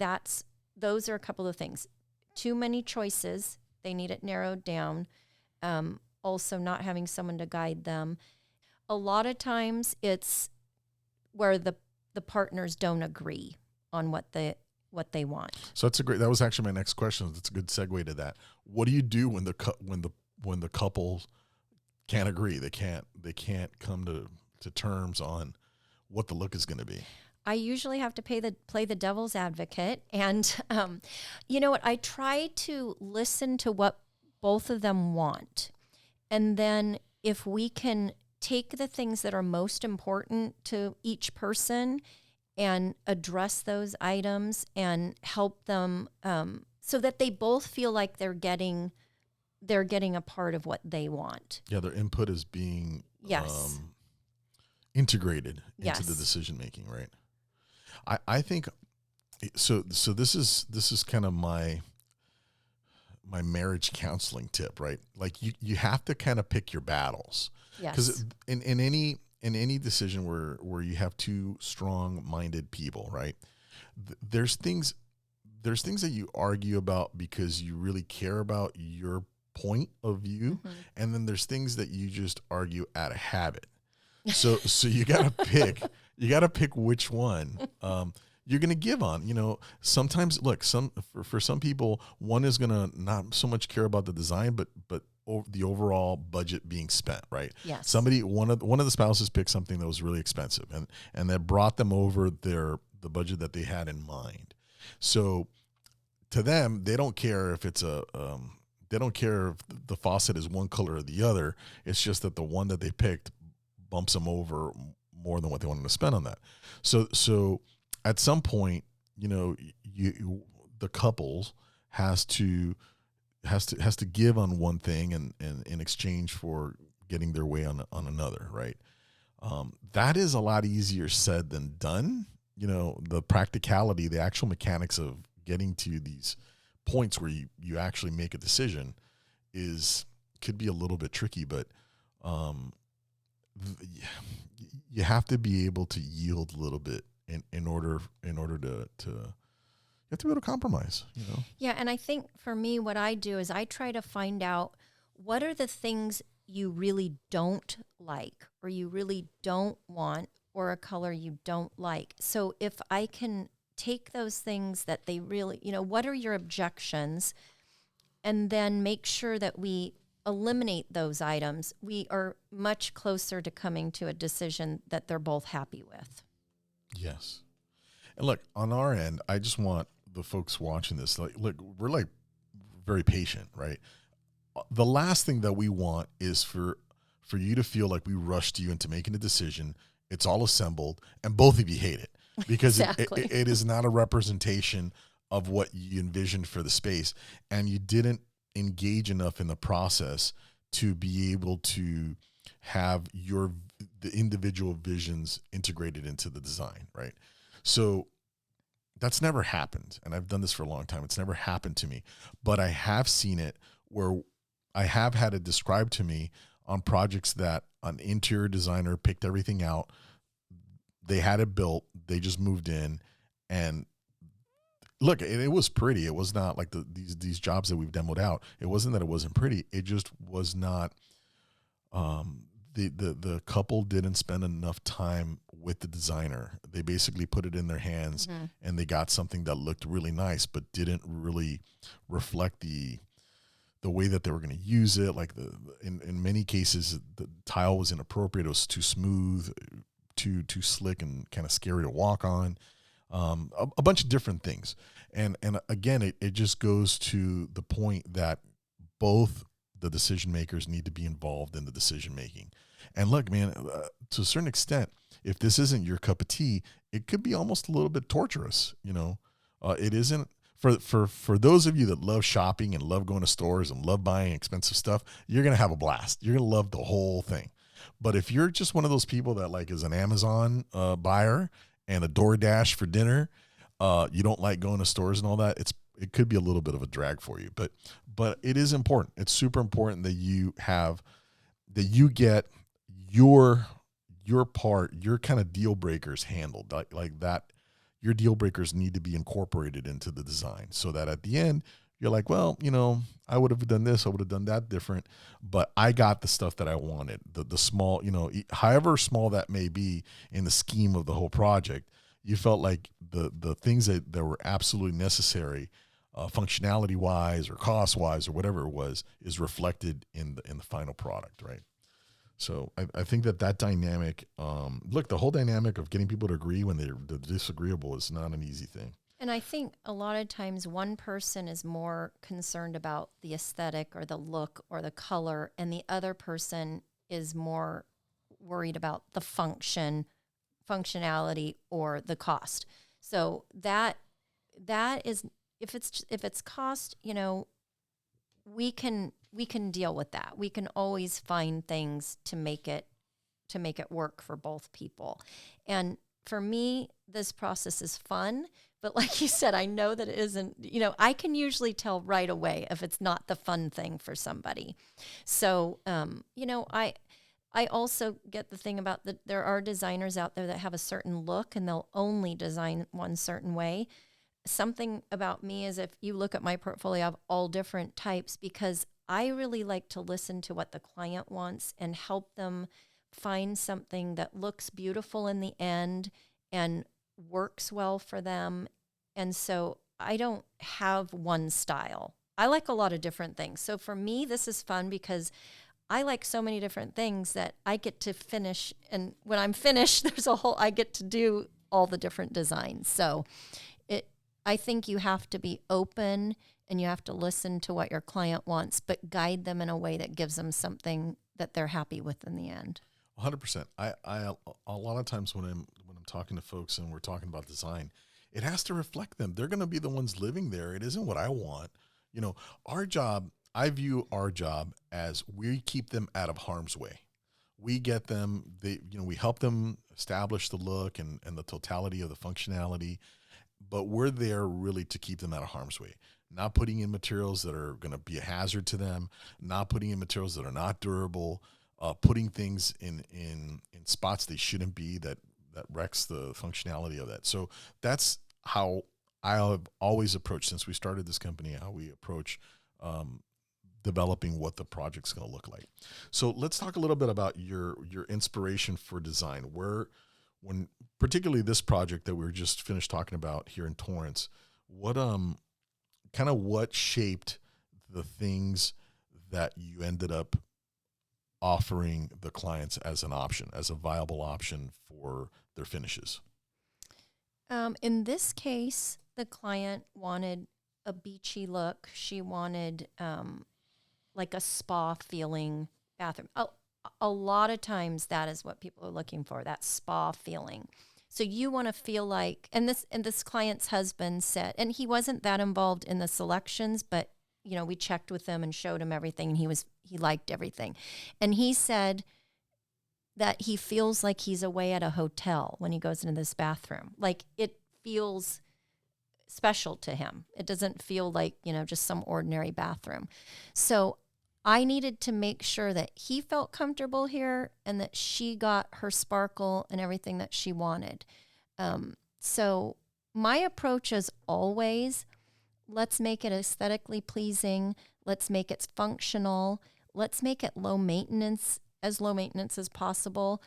those are a couple of things. Too many choices. They need it narrowed down. Also not having someone to guide them. A lot of times it's where the partners don't agree on what they want. So that was actually my next question. That's a good segue to that. What do you do when the couple can't agree? They can't come to terms on what the look is going to be. I usually have to play the devil's advocate, and you know what? I try to listen to what both of them want, and then if we can take the things that are most important to each person and address those items and help them so that they both feel like they're getting a part of what they want. Yeah, their input is being integrated into the decision making, right? I think so. This is kind of my marriage counseling tip, right? Like you have to kind of pick your battles. Yes. Because in any decision where you have 2 strong-minded people, right? There's things there's things that you argue about because you really care about your point of view, and then there's things that you just argue out of habit. So you gotta pick. You gotta pick which one you're gonna give on. Sometimes look, for some people, one is gonna not so much care about the design, but the overall budget being spent, right? Yes. One of the spouses picked something that was really expensive, and that brought them over the budget that they had in mind. So to them, they don't care if it's they don't care if the faucet is one color or the other. It's just that the one that they picked bumps them over more than what they wanted to spend on that. So at some point, the couples has to give on one thing and in exchange for getting their way on another, right? That is a lot easier said than done. The practicality, the actual mechanics of getting to these points where you actually make a decision could be a little bit tricky, but you have to be able to yield a little bit in order to you have to be able to compromise. Yeah, and I think for me, what I do is I try to find out what are the things you really don't like, or you really don't want, or a color you don't like. So if I can take those things that they really, what are your objections, and then make sure that we eliminate those items, we are much closer to coming to a decision that they're both happy with. Yes. And look, on our end, I just want the folks watching this, look, we're very patient, right? The last thing that we want is for you to feel like we rushed you into making a decision. It's all assembled and both of you hate it, because Exactly. it is not a representation of what you envisioned for the space, and you didn't engage enough in the process to be able to have the individual visions integrated into the design, right? So that's never happened, and I've done this for a long time. It's never happened to me, but I have seen it where I have had it described to me on projects that an interior designer picked everything out. They had it built. They just moved in, and look, it was pretty. It was not like these jobs that we've demoed out. It wasn't that it wasn't pretty. It just was not. The couple didn't spend enough time with the designer. They basically put it in their hands, and they got something that looked really nice, but didn't really reflect the way that they were going to use it. Like in many cases, the tile was inappropriate. It was too smooth, too slick, and kind of scary to walk on. A bunch of different things. And again, it just goes to the point that both the decision makers need to be involved in the decision making. And look, man, to a certain extent, if this isn't your cup of tea, it could be almost a little bit torturous. It isn't for those of you that love shopping and love going to stores and love buying expensive stuff. You're going to have a blast. You're going to love the whole thing. But if you're just one of those people that is an Amazon buyer and a DoorDash for dinner, you don't like going to stores and all that, it could be a little bit of a drag for you. But it is important. It's super important that you get your part, your kind of deal breakers handled like that. Your deal breakers need to be incorporated into the design so that at the end you're like, well, I would have done this, I would have done that different, but I got the stuff that I wanted. The small, however small that may be in the scheme of the whole project, you felt like the things that were absolutely necessary, functionality wise or cost wise or whatever it was, is reflected in the final product, right? So I think that dynamic, look, the whole dynamic of getting people to agree when they're disagreeable is not an easy thing. And I think a lot of times one person is more concerned about the aesthetic or the look or the color, and the other person is more worried about the functionality or the cost. So that is, if it's cost, we can deal with that. We can always find things to make it work for both people. And for me, this process is fun, but like you said, I know that it isn't, I can usually tell right away if it's not the fun thing for somebody. So, I also get the thing about there are designers out there that have a certain look and they'll only design one certain way. something about me is if you look at my portfolio, I have all different types because I really like to listen to what the client wants and help them find something that looks beautiful in the end and works well for them. And so I don't have one style. I like a lot of different things. So for me, this is fun because I like so many different things that I get to finish. And when I'm finished, I get to do all the different designs. So I think you have to be open and you have to listen to what your client wants, but guide them in a way that gives them something that they're happy with in the end. 100%. I a lot of times when I'm talking to folks and we're talking about design, it has to reflect them. They're going to be the ones living there. It isn't what I want. Our job, I view our job as we keep them out of harm's way. We get them, we help them establish the look and the totality of the functionality, but we're there really to keep them out of harm's way. Not putting in materials that are going to be a hazard to them, not putting in materials that are not durable, putting things in spots they shouldn't be that wrecks the functionality of that. So that's how I have always approached, since we started this company, how we approach developing what the project's going to look like. So let's talk a little bit about your inspiration for design. When particularly this project that we were just finished talking about here in Torrance, what shaped the things that you ended up offering the clients as an option, as a viable option for their finishes? In this case, the client wanted a beachy look. She wanted like a spa feeling bathroom. A lot of times that is what people are looking for, that spa feeling. So you want to feel like, and this client's husband said, and he wasn't that involved in the selections, but we checked with him and showed him everything, and he liked everything. And he said that he feels like he's away at a hotel when he goes into this bathroom. Like it feels special to him. It doesn't feel like, just some ordinary bathroom. So I needed to make sure that he felt comfortable here and that she got her sparkle and everything that she wanted. So my approach is always, let's make it aesthetically pleasing. Let's make it functional. Let's make it low maintenance as possible.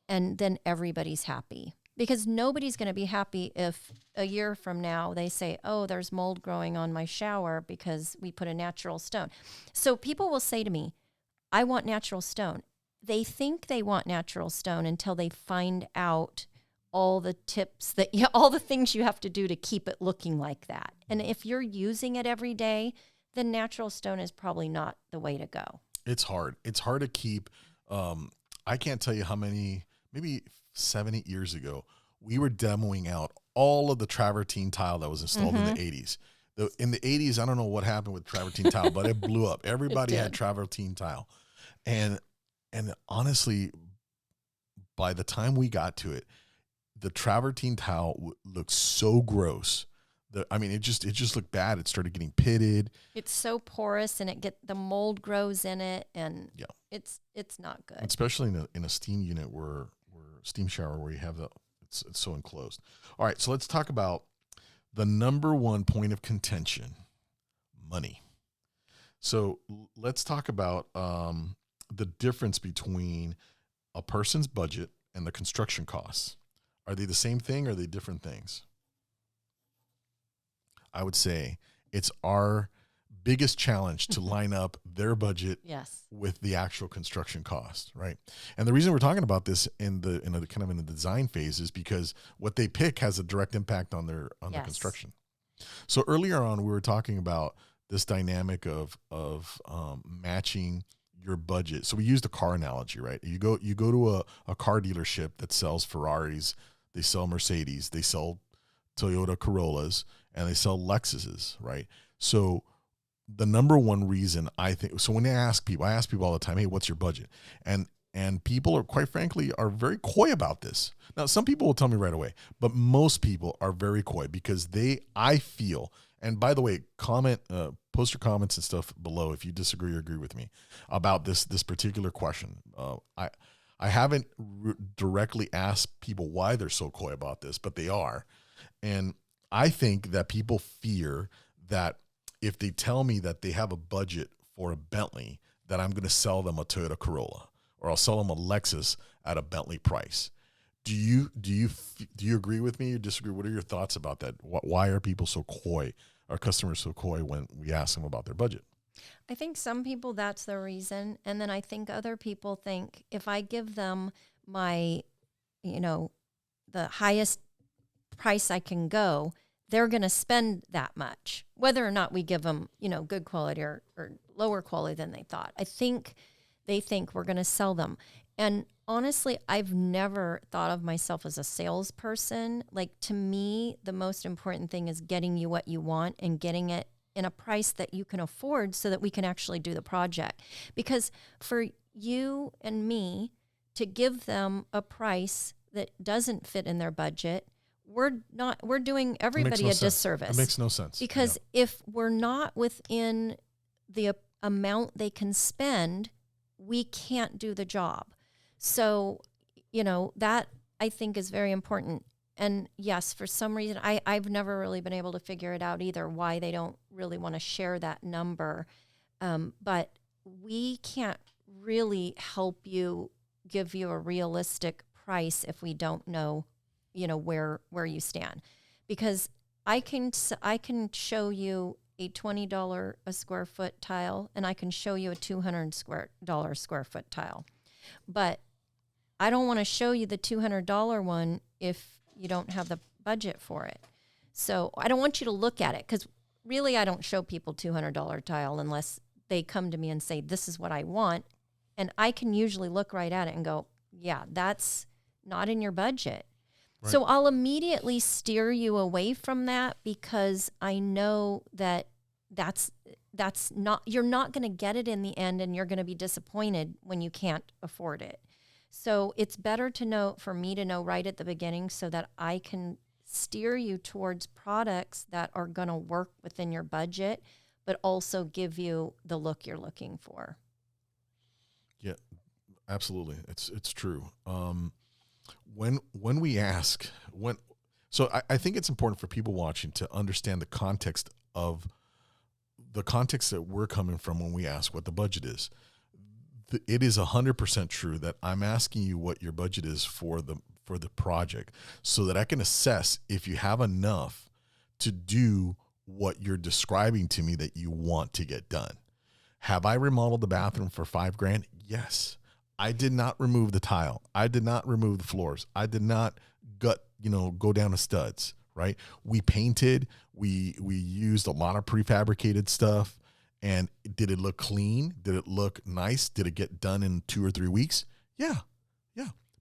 And then everybody's happy. Because nobody's going to be happy if a year from now they say, oh, there's mold growing on my shower because we put a natural stone. So people will say to me, I want natural stone. They think they want natural stone until they find out all the tips all the things you have to do to keep it looking like that. And if you're using it every day, then natural stone is probably not the way to go. It's hard. It's hard to keep. I can't tell you how many, maybe 7-8 years ago, we were demoing out all of the travertine tile that was installed in the 80s. In the 80s, I don't know what happened with travertine tile, but it blew up. Everybody had travertine tile. And honestly, by the time we got to it, the travertine tile looked so gross. It just looked bad. It started getting pitted. It's so porous, and the mold grows in it, and it's not good. Especially in a steam unit where steam shower where you have it's so enclosed. All right, so let's talk about the number one point of contention, money. So let's talk about the difference between a person's budget and the construction costs. Are they the same thing or are they different things? I would say it's our biggest challenge to line up their budget with the actual construction cost, right? And the reason we're talking about this in the design phase is because what they pick has a direct impact on their construction. So earlier on, we were talking about this dynamic of matching your budget. So we used a car analogy, right? You go to a car dealership that sells Ferraris, they sell Mercedes, they sell Toyota Corollas, and they sell Lexuses, right? So the number one reason when I ask people all the time, hey, what's your budget? And people are, quite frankly, are very coy about this. Now, some people will tell me right away, but most people are very coy because I feel, and by the way, post your comments and stuff below if you disagree or agree with me about this particular question. I haven't directly asked people why they're so coy about this, but they are. And I think that people fear that if they tell me that they have a budget for a Bentley, that I'm going to sell them a Toyota Corolla, or I'll sell them a Lexus at a Bentley price. Do you agree with me or disagree? What are your thoughts about that? Why are people so coy? Are customers so coy when we ask them about their budget? I think some people, that's the reason. And then I think other people think if I give them my, the highest price I can go, they're going to spend that much, whether or not we give them, good quality or lower quality than they thought. I think they think we're going to sell them. And honestly, I've never thought of myself as a salesperson. Like, to me, the most important thing is getting you what you want and getting it in a price that you can afford so that we can actually do the project. Because for you and me to give them a price that doesn't fit in their budget, we're doing everybody a disservice. It makes no sense. Because if we're not within the amount they can spend, we can't do the job. So, that I think is very important. And yes, for some reason, I've never really been able to figure it out either, why they don't really want to share that number. But we can't really help you, give you a realistic price if we don't know where you stand, because I can show you a $20 a square foot tile, and I can show you a $200 square foot tile, but I don't want to show you the $200 one if you don't have the budget for it. So I don't want you to look at it, because really I don't show people $200 tile unless they come to me and say, this is what I want, and I can usually look right at it and go, yeah, that's not in your budget. Right. So I'll immediately steer you away from that, because I know that that's not, you're not going to get it in the end, and you're going to be disappointed when you can't afford it. So it's better for me to know right at the beginning, so that I can steer you towards products that are going to work within your budget, but also give you the look you're looking for. Yeah, absolutely. It's true. When we ask, I think it's important for people watching to understand the context that we're coming from when we ask what the budget is. It is 100% true that I'm asking you what your budget is for the project, so that I can assess if you have enough to do what you're describing to me that you want to get done. Have I remodeled the bathroom for $5,000? Yes. I did not remove the tile. I did not remove the floors. I did not go down to studs, right? We painted, we used a lot of prefabricated stuff. And did it look clean? Did it look nice? Did it get done in 2 or 3 weeks? Yeah.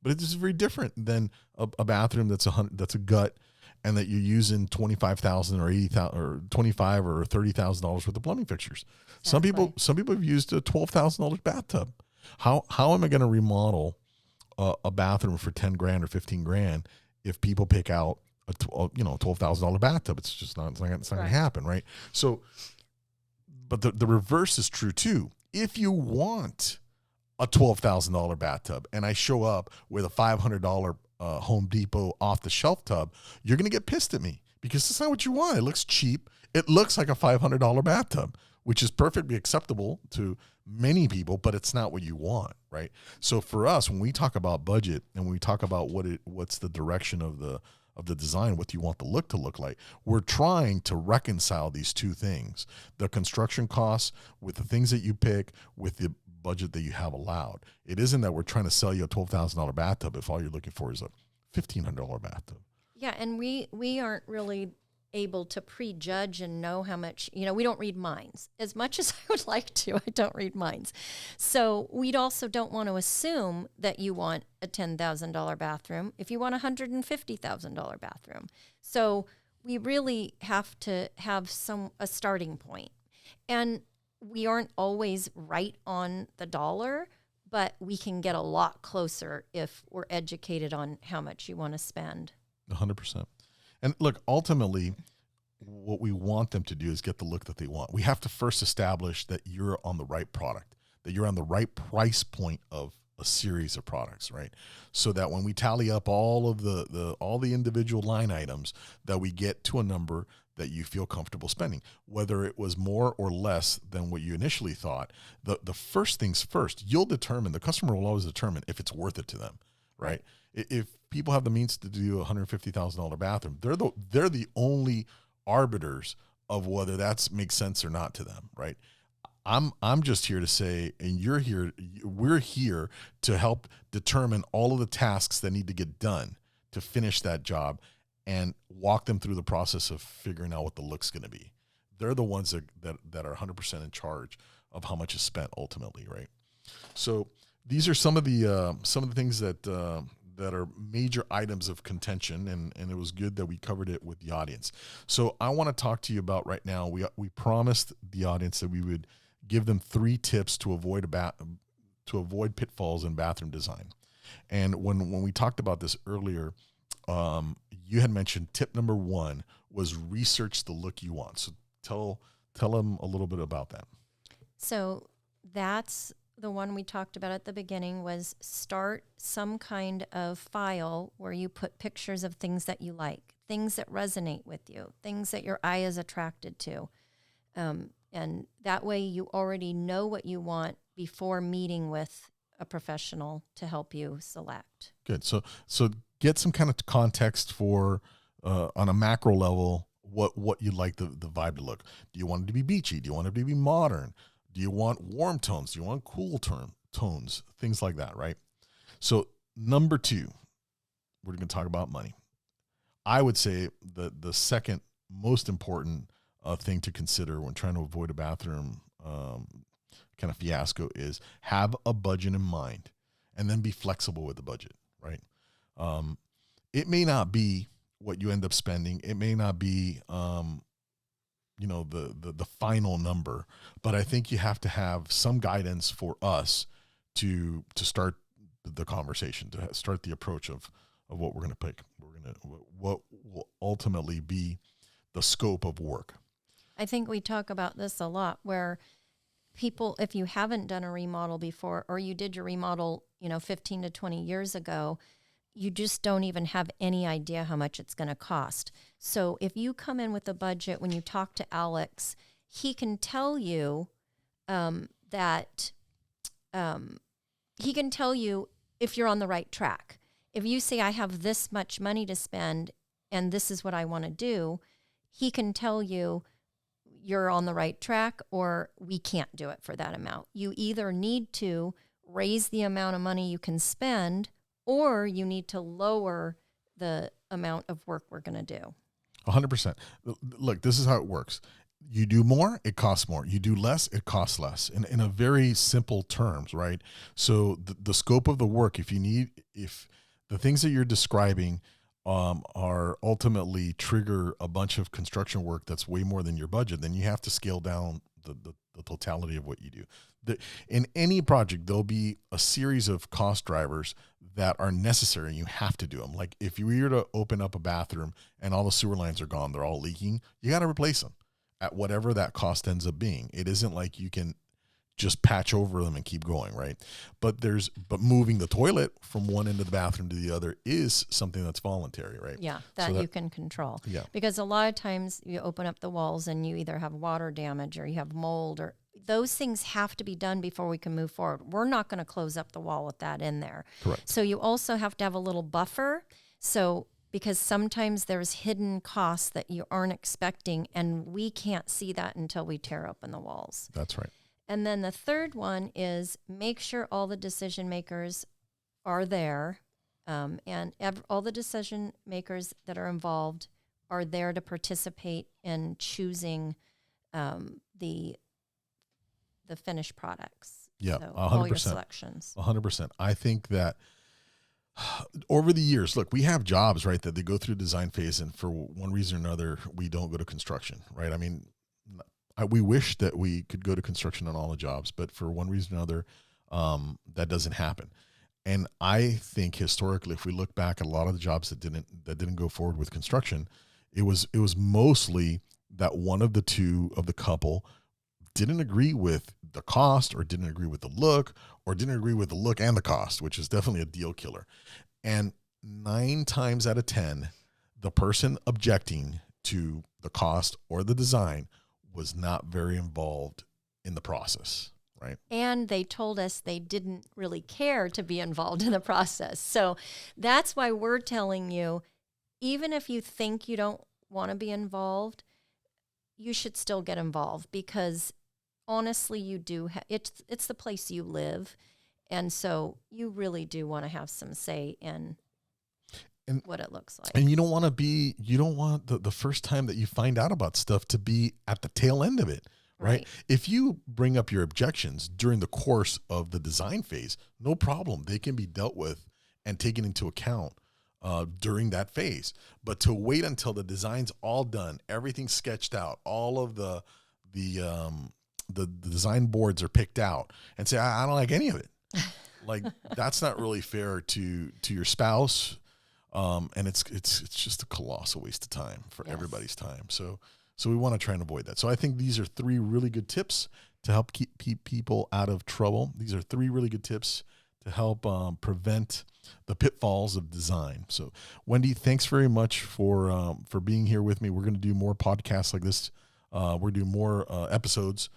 But it is very different than a bathroom that's a gut, and that you're using $25,000 or $80,000 or $25,000 or $30,000 worth of plumbing fixtures. Exactly. Some people have used a $12,000 bathtub. How am I going to remodel a bathroom for $10,000 or $15,000 if people pick out a $12,000 bathtub? It's just not going to happen, right? So. But the reverse is true too. If you want a $12,000 bathtub and I show up with a $500 Home Depot off-the-shelf tub, you're going to get pissed at me, because that's not what you want. It looks cheap. It looks like a $500 bathtub, which is perfectly acceptable to many people, but it's not what you want, right? So for us, when we talk about budget and when we talk about what's the direction of the design, what do you want the look to look like, we're trying to reconcile these two things: the construction costs with the things that you pick with the budget that you have allowed. It isn't that we're trying to sell you a $12,000 bathtub if all you're looking for is a $1,500 bathtub. Yeah, and we aren't really able to prejudge and know how much, we don't read minds. As much as I would like to, I don't read minds. So we also don't want to assume that you want a $10,000 bathroom if you want a $150,000 bathroom. So we really have to have a starting point. And we aren't always right on the dollar, but we can get a lot closer if we're educated on how much you want to spend. 100%. And look, ultimately, what we want them to do is get the look that they want. We have to first establish that you're on the right product, that you're on the right price point of a series of products, right? So that when we tally up all of all the individual line items, that we get to a number that you feel comfortable spending, whether it was more or less than what you initially thought. The first things first, the customer will always determine if it's worth it to them, right? If people have the means to do a $150,000 bathroom, they're the only arbiters of whether that makes sense or not to them, right? I'm just here to say, and we're here to help determine all of the tasks that need to get done to finish that job and walk them through the process of figuring out what the look's going to be. They're the ones that are 100% in charge of how much is spent ultimately, right? So these are some of the things that are major items of contention, and it was good that we covered it with the audience. So I want to talk to you about right now. We promised the audience that we would give them 3 tips to avoid pitfalls in bathroom design. And when we talked about this earlier, you had mentioned tip number 1 was research the look you want. So tell them a little bit about that. So that's the one we talked about at the beginning, was start some kind of file where you put pictures of things that you like, things that resonate with you, things that your eye is attracted to. And that way you already know what you want before meeting with a professional to help you select. Good. So get some kind of context for, on a macro level, what you'd like the vibe to look. Do you want it to be beachy? Do you want it to be modern? Do you want warm tones? Do you want cool tones? Things like that, right? So number 2, we're going to talk about money. I would say the second most important thing to consider when trying to avoid a bathroom kind of fiasco is have a budget in mind, and then be flexible with the budget, right? It may not be what you end up spending. It may not be, the final number, but I think you have to have some guidance for us to start the conversation, to start the approach of what we're going to pick. What will ultimately be the scope of work. I think we talk about this a lot, where people, if you haven't done a remodel before, or you did your remodel, 15 to 20 years ago, you just don't even have any idea how much it's going to cost. So if you come in with a budget, when you talk to Alex, he can tell you he can tell you if you're on the right track. If you say, I have this much money to spend and this is what I want to do, he can tell you you're on the right track, or we can't do it for that amount. You either need to raise the amount of money you can spend, or you need to lower the amount of work we're going to do. 100%. Look, this is how it works. You do more, it costs more. You do less, it costs less. In a very simple terms, right? So the scope of the work, if the things that you're describing are ultimately trigger a bunch of construction work that's way more than your budget, then you have to scale down the totality of what you do. In any project, there'll be a series of cost drivers that are necessary, and you have to do them. Like if you were to open up a bathroom and all the sewer lines are gone, they're all leaking, you got to replace them at whatever that cost ends up being. It isn't like you can just patch over them and keep going, right? But moving the toilet from one end of the bathroom to the other is something that's voluntary, right? Yeah, that you can control. Yeah. Because a lot of times you open up the walls and you either have water damage or you have mold, or those things have to be done before we can move forward. We're not going to close up the wall with that in there. Correct. So you also have to have a little buffer. So because sometimes there's hidden costs that you aren't expecting, and we can't see that until we tear open the walls. That's right. And then the third one is make sure all the decision makers are there, and all the decision makers that are involved are there to participate in choosing the finished products. Yeah, so 100%. All your selections. 100%. I think that over the years, look, we have jobs, right, that they go through design phase, and for one reason or another, we don't go to construction, right? I mean, we wish that we could go to construction on all the jobs, but for one reason or another, that doesn't happen. And I think historically, if we look back at a lot of the jobs that didn't go forward with construction, it was mostly that one of the two of the couple didn't agree with the cost, or didn't agree with the look, or didn't agree with the look and the cost, which is definitely a deal killer. And 9 times out of 10, the person objecting to the cost or the design was not very involved in the process, right? And they told us they didn't really care to be involved in the process. So that's why we're telling you, even if you think you don't want to be involved, you should still get involved, because honestly, you do. It's the place you live, and so you really do want to have some say in what it looks like. And you don't want the first time that you find out about stuff to be at the tail end of it, right? If you bring up your objections during the course of the design phase, no problem. They can be dealt with and taken into account during that phase. But to wait until the design's all done, everything's sketched out, all of the design boards are picked out, and say, I don't like any of it. Like, that's not really fair to your spouse. And it's just a colossal waste of time for everybody's time. So we want to try and avoid that. So I think these are 3 really good tips to help keep people out of trouble. These are 3 really good tips to help prevent the pitfalls of design. So Wendy, thanks very much for being here with me. We're going to do more podcasts like this. We're doing more episodes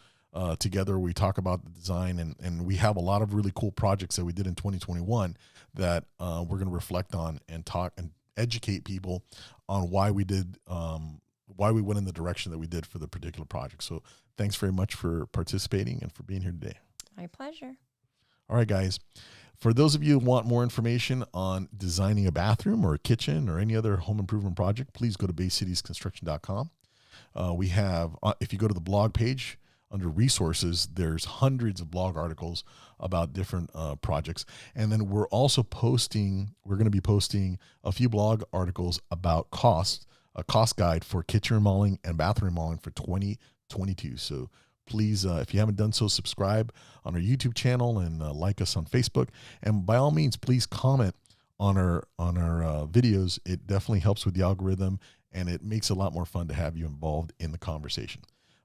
together. We talk about the design, and we have a lot of really cool projects that we did in 2021 that we're going to reflect on and talk and educate people on why we went in the direction that we did for the particular project. So thanks very much for participating and for being here today. My pleasure. All right, guys. For those of you who want more information on designing a bathroom or a kitchen or any other home improvement project, please go to baycitiesconstruction.com. We have, if you go to the blog page, under resources, there's hundreds of blog articles about different projects. And then we're going to be posting a few blog articles about a cost guide for kitchen remodeling and bathroom remodeling for 2022. So please, if you haven't done so, subscribe on our YouTube channel and like us on Facebook. And by all means, please comment on our videos. It definitely helps with the algorithm, and it makes it a lot more fun to have you involved in the conversation.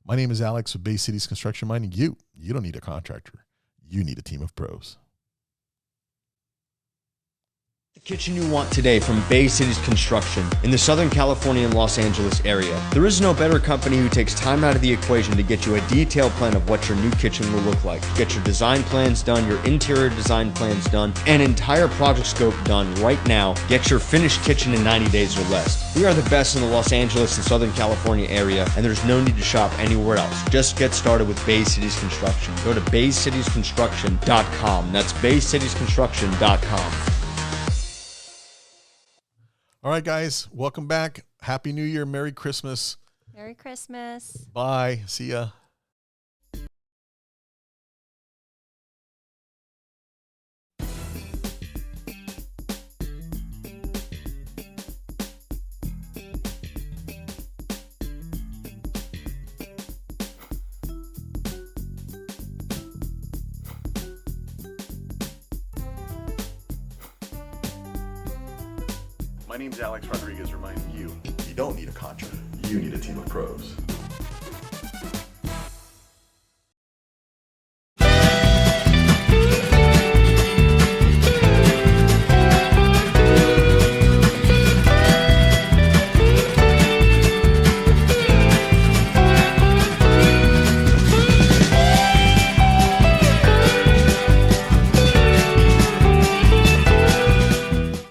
My name is Alex with Bay Cities Construction. Minding you don't need a contractor. You need a team of pros. The kitchen you want today from Bay Cities Construction in the Southern California and Los Angeles area. There is no better company who takes time out of the equation to get you a detailed plan of what your new kitchen will look like. Get your design plans done, your interior design plans done, and entire project scope done right now. Get your finished kitchen in 90 days or less. We are the best in the Los Angeles and Southern California area, and there's no need to shop anywhere else. Just get started with Bay Cities Construction. Go to baycitiesconstruction.com. That's baycitiesconstruction.com. All right, guys, welcome back. Happy New Year. Merry Christmas. Merry Christmas. Bye. See ya. My name's Alex Rodriguez, reminding you don't need a contractor. You need a team of pros.